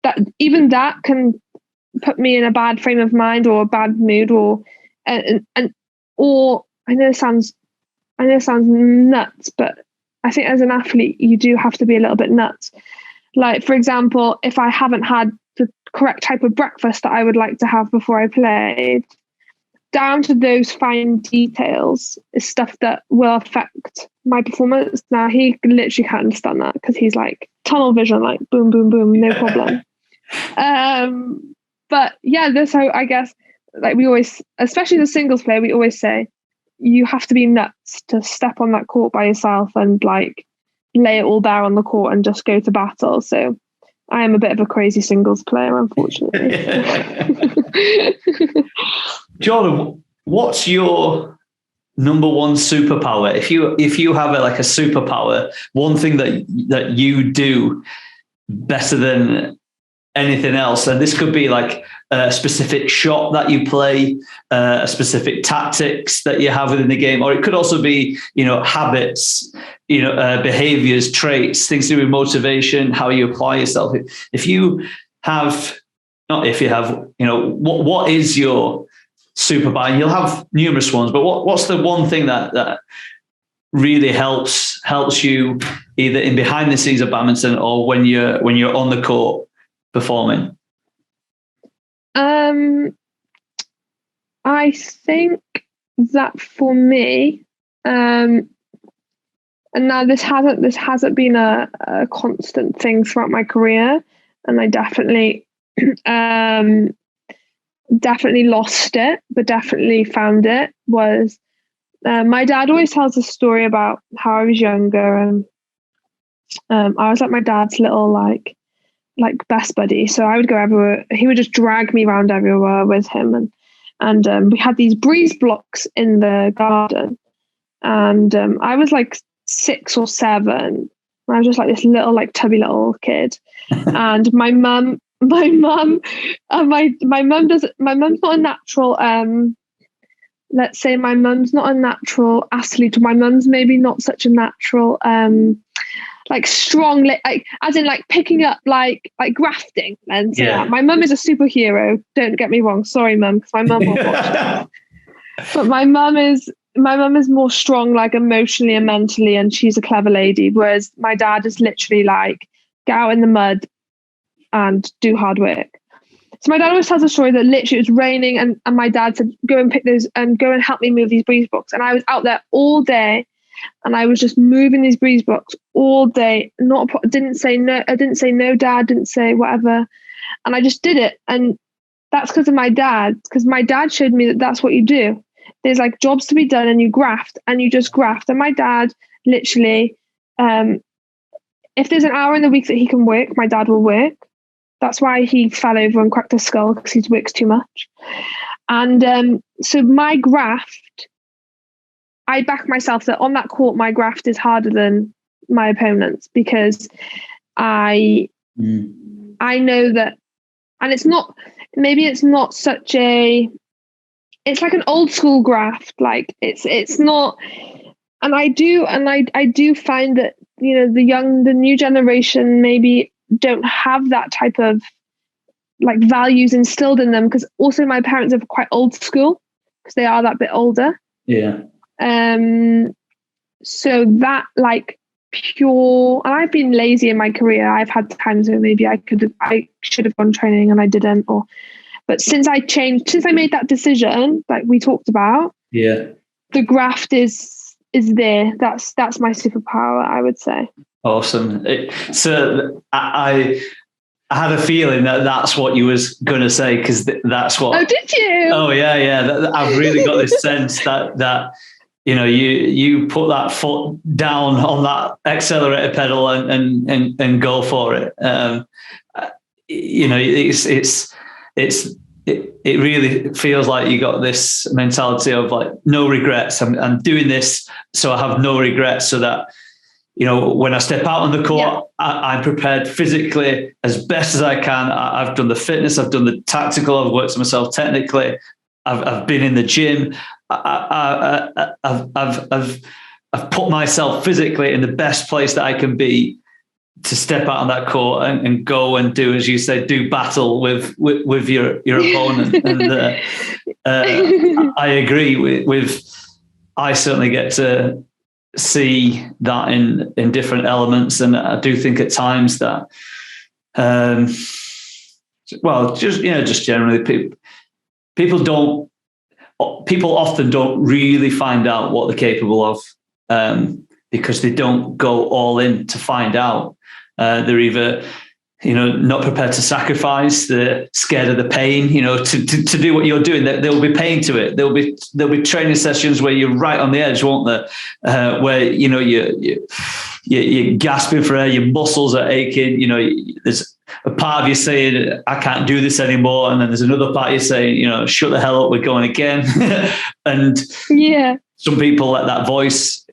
That even that can put me in a bad frame of mind or a bad mood or I know it sounds nuts, but I think as an athlete you do have to be a little bit nuts. Like, for example, if I haven't had the correct type of breakfast that I would like to have before I played, down to those fine details is stuff that will affect my performance. Now, he literally can't understand that because he's like tunnel vision, like boom, boom, boom, no problem. But yeah, that's how I guess, like we always, especially the singles player, we always say, you have to be nuts to step on that court by yourself and like lay it all bare on the court and just go to battle. So I am a bit of a crazy singles player, unfortunately. Jordan, what's your number one superpower? If you have a superpower, one thing that you do better than anything else, and this could be like a specific shot that you play, a specific tactics that you have within the game, or it could also be, habits, behaviors, traits, things to do with motivation, how you apply yourself. If you have, not if you have, what is your superpower? And you'll have numerous ones, but what's the one thing that really helps you either in behind the scenes of badminton or when you're on the court performing? I think that for me, and now this hasn't been a constant thing throughout my career, and I definitely lost it, but definitely found it, was my dad always tells a story about how I was younger, and I was like my dad's little like best buddy. So I would go everywhere. He would just drag me around everywhere with him, and we had these breeze blocks in the garden, and I was like 6 or 7. I was just like this little like tubby little kid, and my mum's not a natural let's say my mum's not a natural athlete. My mum's maybe not such a natural like strong, like as in like picking up like grafting. And yeah, my mum is a superhero. Don't get me wrong. Sorry, mum, because my mum won't watch this. But my mum is more strong, like emotionally and mentally, and she's a clever lady. Whereas my dad is literally like get out in the mud and do hard work. So my dad always tells a story that literally it was raining, and my dad said, go and pick those and go and help me move these breeze blocks. And I was out there all day, and I was just moving these breeze blocks all day. Didn't say no, dad, didn't say whatever. And I just did it. And that's because of my dad, because my dad showed me that that's what you do. There's like jobs to be done, and you graft, and you just graft. And my dad literally, if there's an hour in the week that he can work, my dad will work. That's why he fell over and cracked his skull, because he works too much. And so my graft, I back myself that on that court, my graft is harder than my opponent's, because I know that, and it's not such a, it's like an old school graft. Like it's not, and I do find that, the new generation maybe don't have that type of like values instilled in them, because also my parents are quite old school, because they are that bit older. Yeah. So that like pure, and I've been lazy in my career. I've had times where maybe I should have gone training and I didn't, but since I made that decision, like we talked about, the graft is there. That's my superpower, I would say. Awesome. So I had a feeling that that's what you was going to say, because that's what. Oh, did you? Oh yeah. I've really got this sense that you put that foot down on that accelerator pedal and go for it. It really feels like you got this mentality of like no regrets. I'm doing this, so I have no regrets, so that when I step out on the court, I'm prepared physically as best as I can. I've done the fitness, I've done the tactical, I've worked on myself technically. I've been in the gym. I've put myself physically in the best place that I can be to step out on that court and go and do, as you say, do battle with your opponent. And I agree with. I certainly get to see that in different elements, and I do think at times that, just generally people often don't really find out what they're capable of, because they don't go all in to find out. They're either not prepared to sacrifice, they're scared of the pain, to do what you're doing. There'll be pain to it. There'll be training sessions where you're right on the edge, won't there? Where you're gasping for air, your muscles are aching. There's a part of you saying, I can't do this anymore, and then there's another part of you saying, shut the hell up, we're going again. And some people let that voice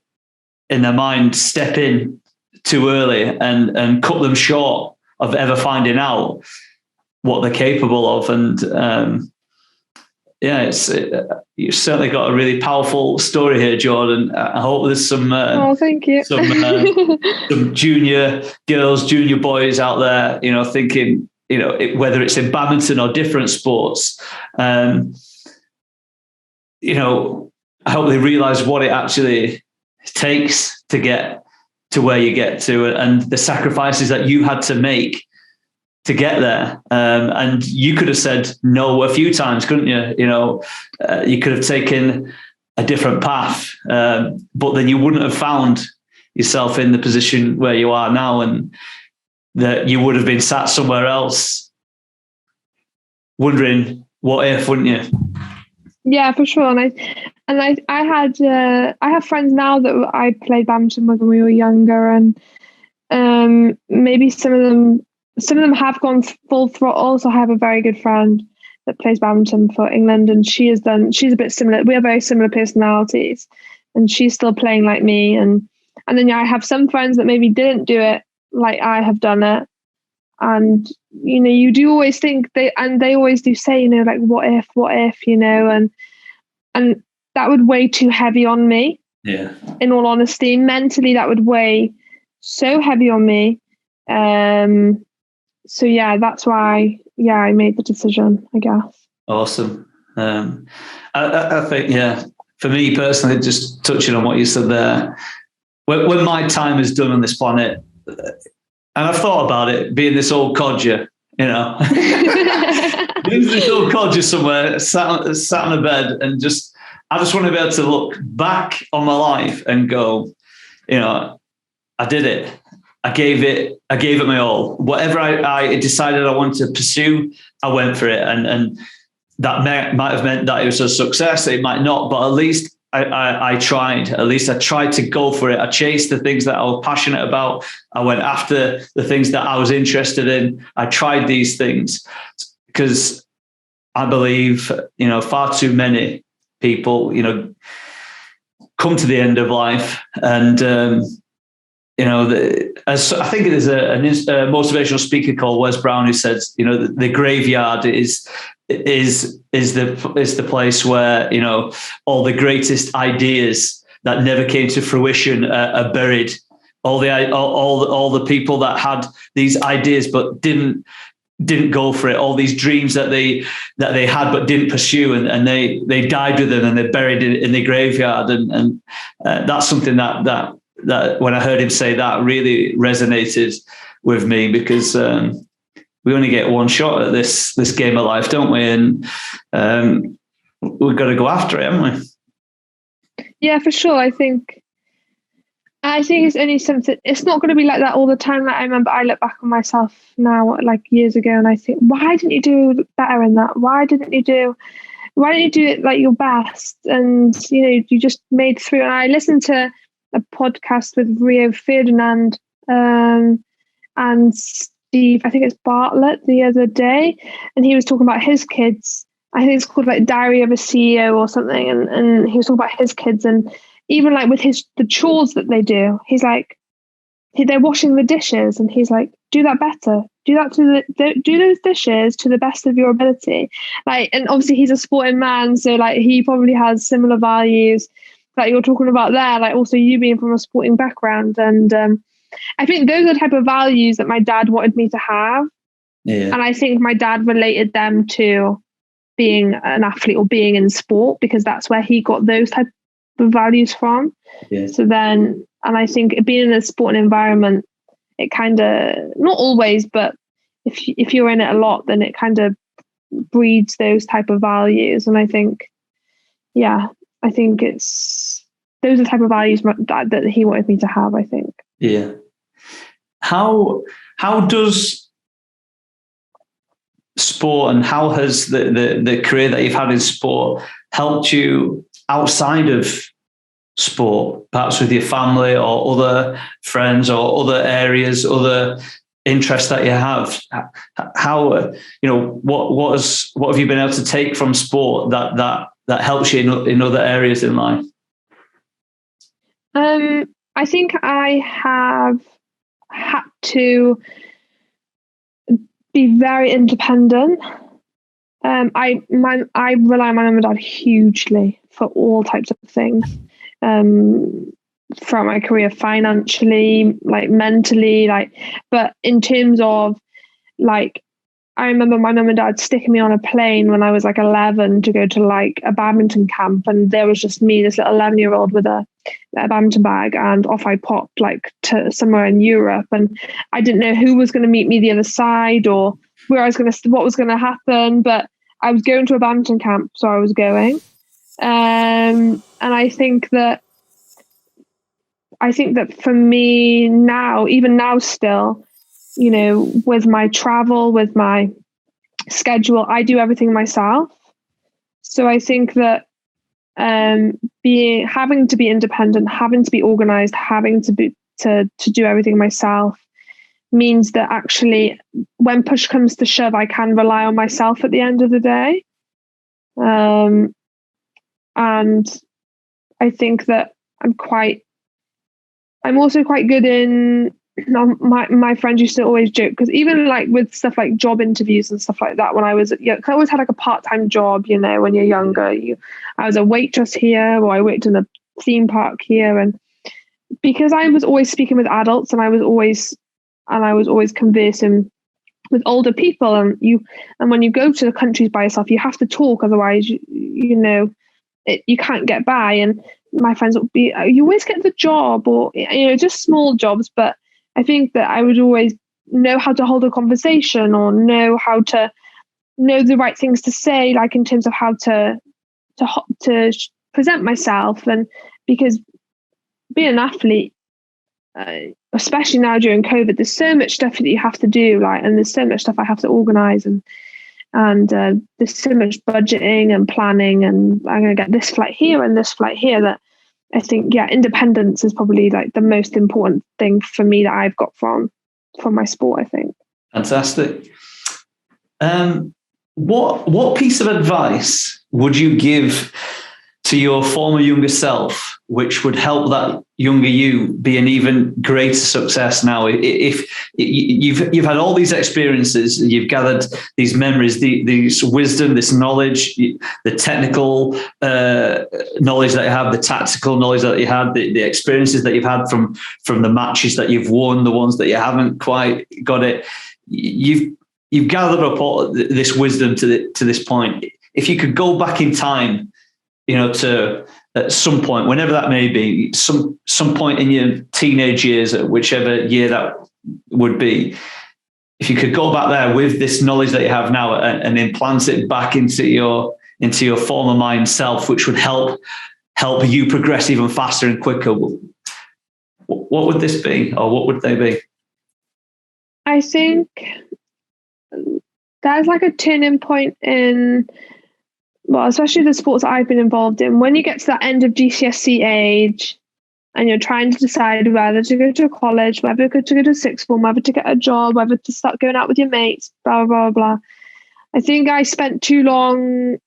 in their mind step in too early and cut them short of ever finding out what they're capable of. And you've certainly got a really powerful story here, Jordan. I hope there's some thank you. some junior girls, junior boys out there, thinking, whether it's in badminton or different sports, I hope they realize what it actually takes to get to where you get to, and the sacrifices that you had to make to get there. And you could have said no a few times, couldn't you? You could have taken a different path, but then you wouldn't have found yourself in the position where you are now, and that you would have been sat somewhere else wondering what if, wouldn't you? Yeah, for sure. And I have friends now that I played badminton with when we were younger, and maybe some of them have gone full throttle. So I have a very good friend that plays badminton for England, and she's a bit similar. We have very similar personalities, and she's still playing like me. And then I have some friends that maybe didn't do it like I have done it. And, you do always think they always do say, like, what if, and that would weigh too heavy on me. Yeah. In all honesty, mentally, that would weigh so heavy on me. So yeah, that's why, I made the decision, I guess. Awesome. I think, for me personally, just touching on what you said there, when my time is done on this planet, and I've thought about it, being this old codger, being this old codger somewhere, sat on a bed, and I just want to be able to look back on my life and go, I did it. I gave it my all. Whatever I decided I wanted to pursue, I went for it. And that might have meant that it was a success. It might not, but at least I tried. At least I tried to go for it. I chased the things that I was passionate about. I went after the things that I was interested in. I tried these things because I believe, far too many people, come to the end of life, and as I think there's a motivational speaker called Wes Brown who says, the graveyard is the place where all the greatest ideas that never came to fruition are buried. All the people that had these ideas but didn't go for it. All these dreams that they had but didn't pursue, and they died with them, and they're buried in the graveyard. And that's something that when I heard him say that really resonated with me, because we only get one shot at this game of life, don't we? And we've got to go after it, haven't we? Yeah, for sure. I think it's only something. It's not going to be like that all the time. Like, I remember I look back on myself now, like years ago, and I think, why didn't you do better in that? Why didn't you do it like your best? And you just made through. And I listened to a podcast with Rio Ferdinand and Steve, I think it's Bartlett, the other day, and he was talking about his kids. I think it's called like Diary of a CEO or something, and he was talking about his kids, and even like with the chores that they do, he's like, they're washing the dishes, and he's like, do that better, do those dishes to the best of your ability. Like, and obviously he's a sporting man, so like he probably has similar values that you're talking about there, like also you being from a sporting background. And I think those are the type of values that my dad wanted me to have. Yeah. And I think my dad related them to being an athlete or being in sport, because that's where he got those type of values from. Yeah. So then, and I think being in a sporting environment, it kind of, not always, but if you're in it a lot, then it kind of breeds those type of values. And I think, I think those are the type of values that he wanted me to have, I think. Yeah. How does sport, and how has the career that you've had in sport helped you outside of sport, perhaps with your family or other friends or other areas, other interests that you have? How, what have you been able to take from sport that helps you in other areas in life? I think I have had to be very independent. I rely on my mum and dad hugely for all types of things. Throughout my career, financially, like mentally, but in terms of like I remember my mum and dad sticking me on a plane when I was like 11 to go to like a badminton camp, and there was just me, this little 11-year-old with a badminton bag, and off I popped like to somewhere in Europe, and I didn't know who was going to meet me the other side or where I was going to, what was going to happen, but I was going to a badminton camp, so I was going. And I think that for me now, even now still, you know, with my travel, with my schedule, I do everything myself. So I think that having to be independent, having to be organized, having to do everything myself means that actually when push comes to shove, I can rely on myself at the end of the day. And I think that I'm also quite good in, my friends used to always joke, because even like with stuff like job interviews and stuff like that, when I was young, I always had like a part-time job, you know, when you're younger, I was a waitress here, or I worked in a theme park here. And because I was always speaking with adults, and I was always conversing with older people, and when you go to the countries by yourself, you have to talk, otherwise you can't get by. And my friends would be, you always get the job, or just small jobs, but I think that I would always know how to hold a conversation, or know the right things to say, like in terms of how to present myself. And because being an athlete, especially now during COVID, there's so much stuff that you have to do, like, and there's so much stuff I have to organize, and there's so much budgeting and planning, and I'm going to get this flight here and this flight here, that I think, independence is probably like the most important thing for me that I've got from my sport, I think. Fantastic. What piece of advice would you give to your former younger self, which would help that younger you be an even greater success now? If you've had all these experiences, you've gathered these memories, these wisdom, this knowledge, the technical knowledge that you have, the tactical knowledge that you had, the experiences that you've had from the matches that you've won, the ones that you haven't quite got it. You've gathered up all this wisdom to this point. If you could go back in time, to at some point, whenever that may be, some point in your teenage years, whichever year that would be, if you could go back there with this knowledge that you have now and implant it back into your former mind self, which would help you progress even faster and quicker, what would this be, or what would they be? I think there's like a turning point in, well, especially the sports that I've been involved in, when you get to that end of GCSE age and you're trying to decide whether to go to college, whether to go to sixth form, whether to get a job, whether to start going out with your mates, blah, blah, blah, blah. I think I spent too long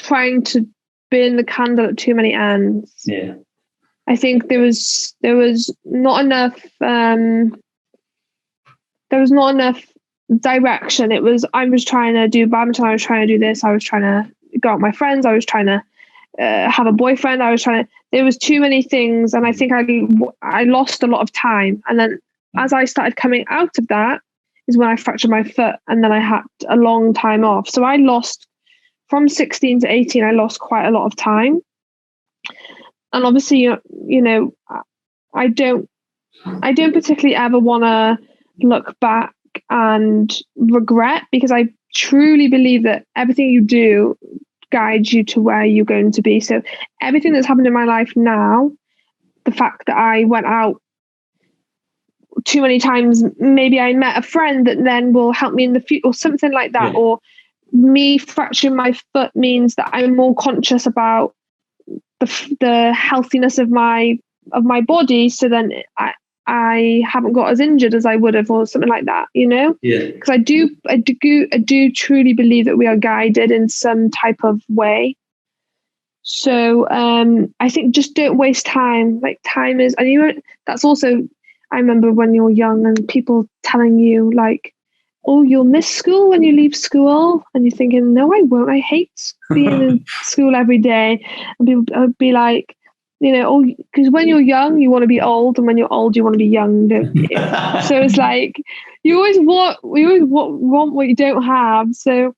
trying to burn the candle at too many ends. Yeah. I think there was not enough direction. I was trying to do badminton, I was trying to do this, I was trying to go out with my friends, I was trying to have a boyfriend, there was too many things, and I think I lost a lot of time. And then as I started coming out of that is when I fractured my foot, and then I had a long time off. So I lost, from 16 to 18, I lost quite a lot of time. And obviously, I don't particularly ever want to look back and regret, because I truly believe that everything you do guides you to where you're going to be. So everything that's happened in my life now, the fact that I went out too many times, maybe I met a friend that then will help me in the future, or something like that, yeah. Or me fracturing my foot means that I'm more conscious about the healthiness of my body, so then I haven't got as injured as I would have, or something like that, Yeah. Because I do truly believe that we are guided in some type of way. So I think just don't waste time. Like, time is, and that's also, I remember when you're young and people telling you like, oh, you'll miss school when you leave school, and you're thinking, no, I won't. I hate being in school every day. And people would be like, because when you're young, you want to be old, and when you're old, you want to be young, don't you? So it's like we always want what you don't have. So,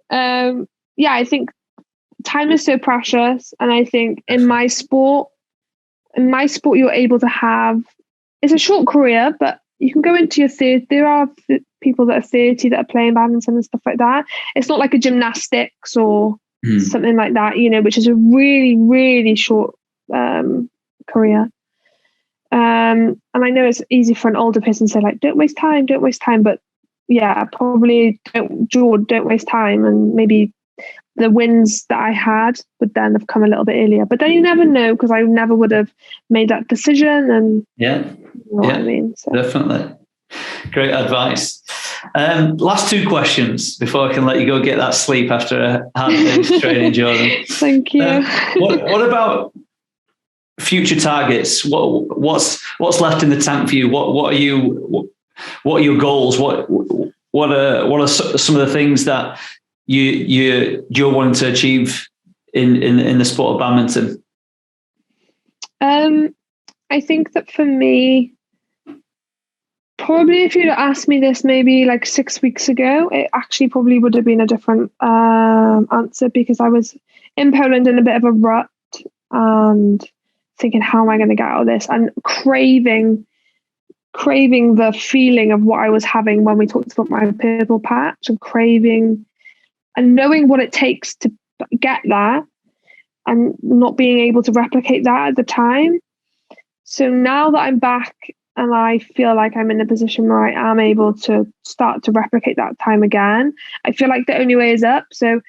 I think time is so precious, and I think in my sport, you're able to have. It's a short career, but you can go into your 30s. There are people that are 30 that are playing badminton and stuff like that. It's not like a gymnastics or something like that, which is a really, really short career. And I know it's easy for an older person to say, like, don't waste time. But yeah, probably don't waste time. And maybe the wins that I had would then have come a little bit earlier. But then you never know, because I never would have made that decision. And what I mean? So. Definitely. Great advice. Last two questions before I can let you go get that sleep after a hard day's training, Jordan. Thank you. What about future targets? What's left in the tank for you? What are your goals? What are some of the things that you're wanting to achieve in the sport of badminton? I think that for me, probably if you'd asked me this maybe like 6 weeks ago, it actually probably would have been a different answer, because I was in Poland in a bit of a rut and thinking, how am I going to get out of this? And craving the feeling of what I was having when we talked about my purple patch, and craving and knowing what it takes to get that, and not being able to replicate that at the time. So now that I'm back and I feel like I'm in a position where I am able to start to replicate that time again, I feel like the only way is up. So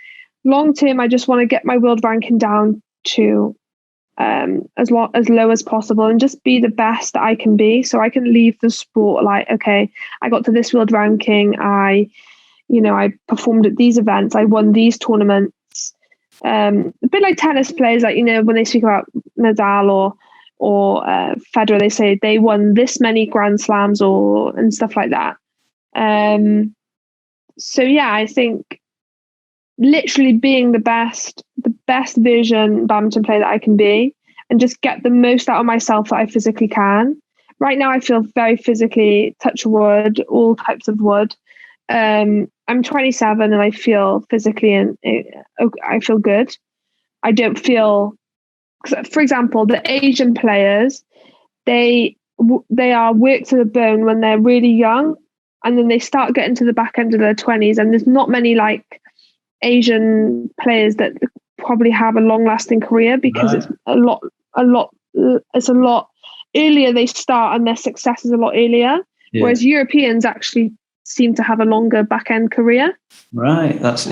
long term, I just want to get my world ranking down to as low as possible, and just be the best that I can be, so I can leave the sport like, okay, I got to this world ranking, I performed at these events, I won these tournaments. A bit like tennis players, like, when they speak about Nadal or Federer, they say they won this many Grand Slams and stuff like that. So yeah, I think literally being the best version badminton player that I can be, and just get the most out of myself that I physically can. Right now, I feel very physically, touch wood, all types of wood. I'm 27 and I feel physically and I feel good. I don't feel, for example, the Asian players, they are worked to the bone when they're really young, and then they start getting to the back end of their 20s, and there's not many like Asian players that probably have a long-lasting career, because it's a lot earlier they start, and their success is a lot earlier. Whereas Europeans actually seem to have a longer back end career. Right. That's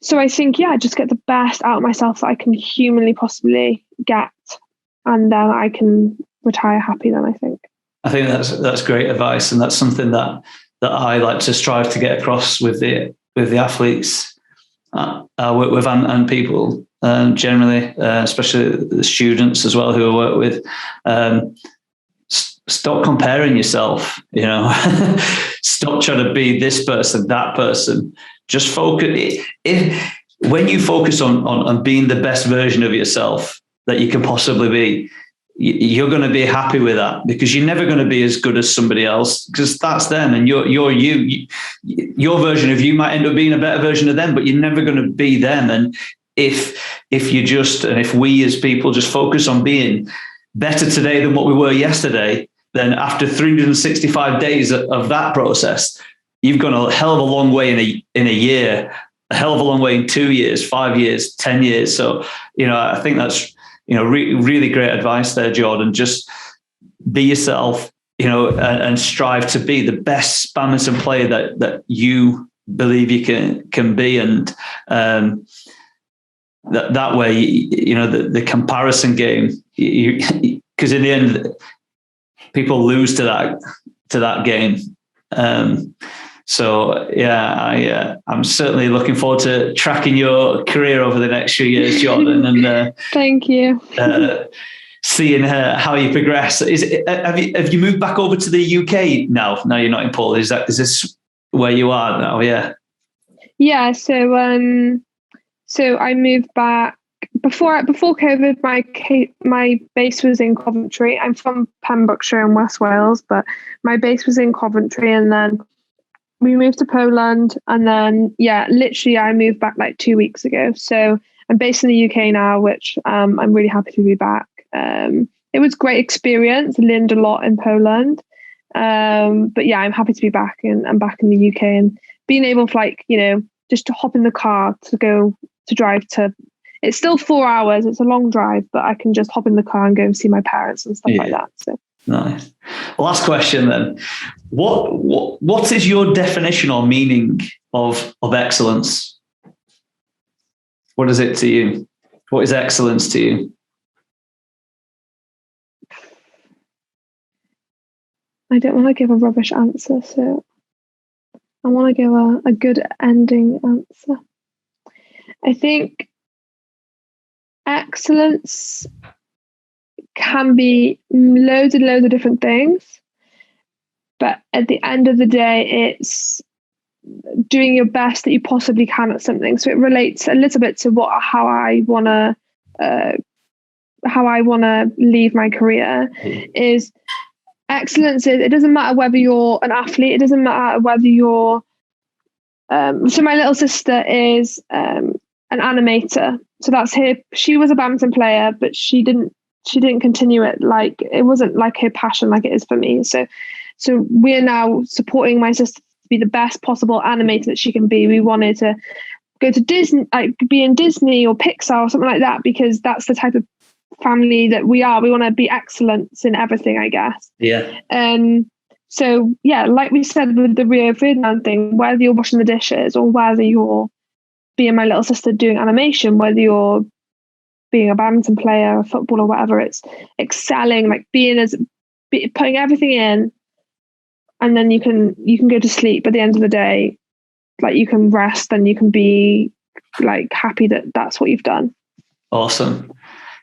So I think, just get the best out of myself that I can humanly possibly get, and then I can retire happy then, I think. I think that's great advice, and that's something that I like to strive to get across with the athletes I work with and people generally, especially the students as well who I work with. Stop comparing yourself, stop trying to be this person, that person. Just focus. When you focus on being the best version of yourself that you can possibly be, you're going to be happy with that, because you're never going to be as good as somebody else, because that's them, and you're you. Your version of you might end up being a better version of them, but you're never going to be them. And if we as people just focus on being better today than what we were yesterday, then after 365 days of that process, you've gone a hell of a long way in a year, a hell of a long way in 2 years, 5 years, 10 years. So, I think that's, really great advice there, Jordan. Just be yourself, and strive to be the best badminton player that you believe you can be. And that way, the comparison game, because in the end, people lose to that game. So yeah, I'm certainly looking forward to tracking your career over the next few years, Jordan, and thank you. Seeing how you progress. Have you moved back over to the UK now? No, you're not in Poland. Is this where you are now? Yeah. Yeah. So I moved back before COVID, my base was in Coventry. I'm from Pembrokeshire in West Wales, but my base was in Coventry, and then we moved to Poland, and then literally I moved back like 2 weeks ago. So I'm based in the UK now, which I'm really happy to be back. It was a great experience. Learned a lot in Poland, but I'm happy to be back, and I'm back in the UK, and being able to just to hop in the car to drive to. It's still 4 hours. It's a long drive, but I can just hop in the car and go and see my parents and stuff like that. So nice. Last question then. What is your definition or meaning of excellence? What is it to you? What is excellence to you? I don't want to give a rubbish answer, so I want to give a good ending answer. I think excellence can be loads and loads of different things, but at the end of the day, it's doing your best that you possibly can at something. So it relates a little bit to how I want to leave my career. Is excellence is, it doesn't matter whether you're an athlete, it doesn't matter whether you're so my little sister is an animator. So that's her. She was a badminton player, but she didn't continue it. Like, it wasn't like her passion like it is for me. So we're now supporting my sister to be the best possible animator that she can be. We wanted to go to Disney, like be in Disney or Pixar or something like that, because that's the type of family that we are. We want to be excellence in everything, I guess. Yeah. So like we said with the Rio Ferdinand thing, whether you're washing the dishes or whether you're being my little sister doing animation, whether you're being a badminton player, a football or whatever, it's excelling, like putting everything in, and then you can go to sleep at the end of the day, like you can rest and you can be like happy that that's what you've done. Awesome.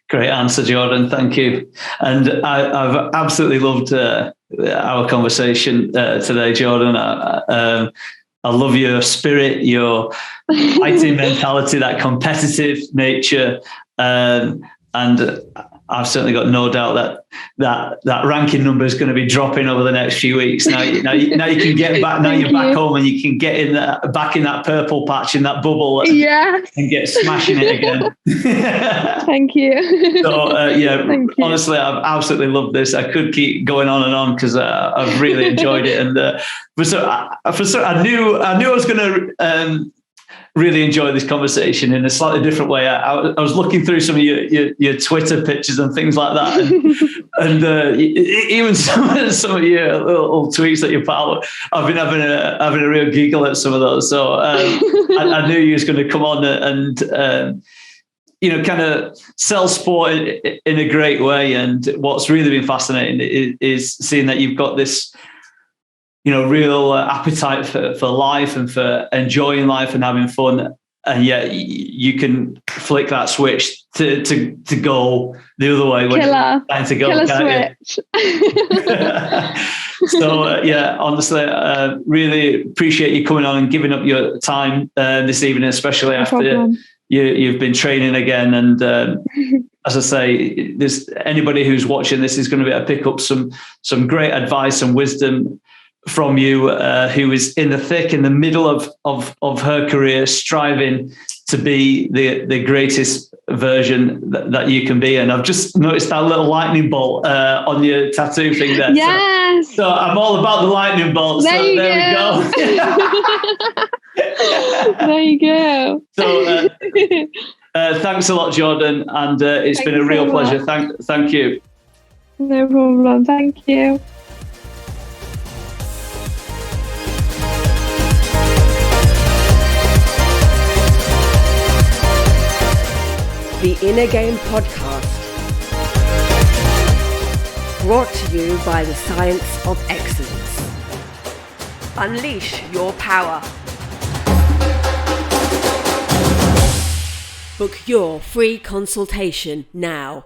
Great answer, Jordan. Thank you. And I've absolutely loved our conversation today, Jordan. I love your spirit, your fighting mentality, that competitive nature. And I've certainly got no doubt that ranking number is going to be dropping over the next few weeks. Now you can get back. Now you're back home and you can get back in that purple patch, in that bubble, and get smashing it again. Thank you. So Thank you. Honestly, I've absolutely loved this. I could keep going on and on because I've really enjoyed it, and I knew I was going to. Really enjoy this conversation in a slightly different way. I was looking through some of your Twitter pictures and things like that, and even some of your little tweets that you put out. I've been having a real giggle at some of those. So I knew you was going to come on and kind of sell sport in a great way. And what's really been fascinating is seeing that you've got this, real appetite for life and for enjoying life and having fun, and yet you can flick that switch to go the other way when it's time to go. Killer switch. So honestly, really appreciate you coming on and giving up your time this evening, especially after you've been training again. And as I say, there's anybody who's watching this is going to be able to pick up some great advice and wisdom from you, who is in the middle of her career, striving to be the greatest version that you can be. And I've just noticed that little lightning bolt on your tattoo thing there. Yes. So I'm all about the lightning bolts. There we go. There you go. So thanks a lot, Jordan, and it's been a real pleasure. Thank you. No problem. Thank you. The Inner Game Podcast, brought to you by the Science of Excellence. Unleash your power. Book your free consultation now.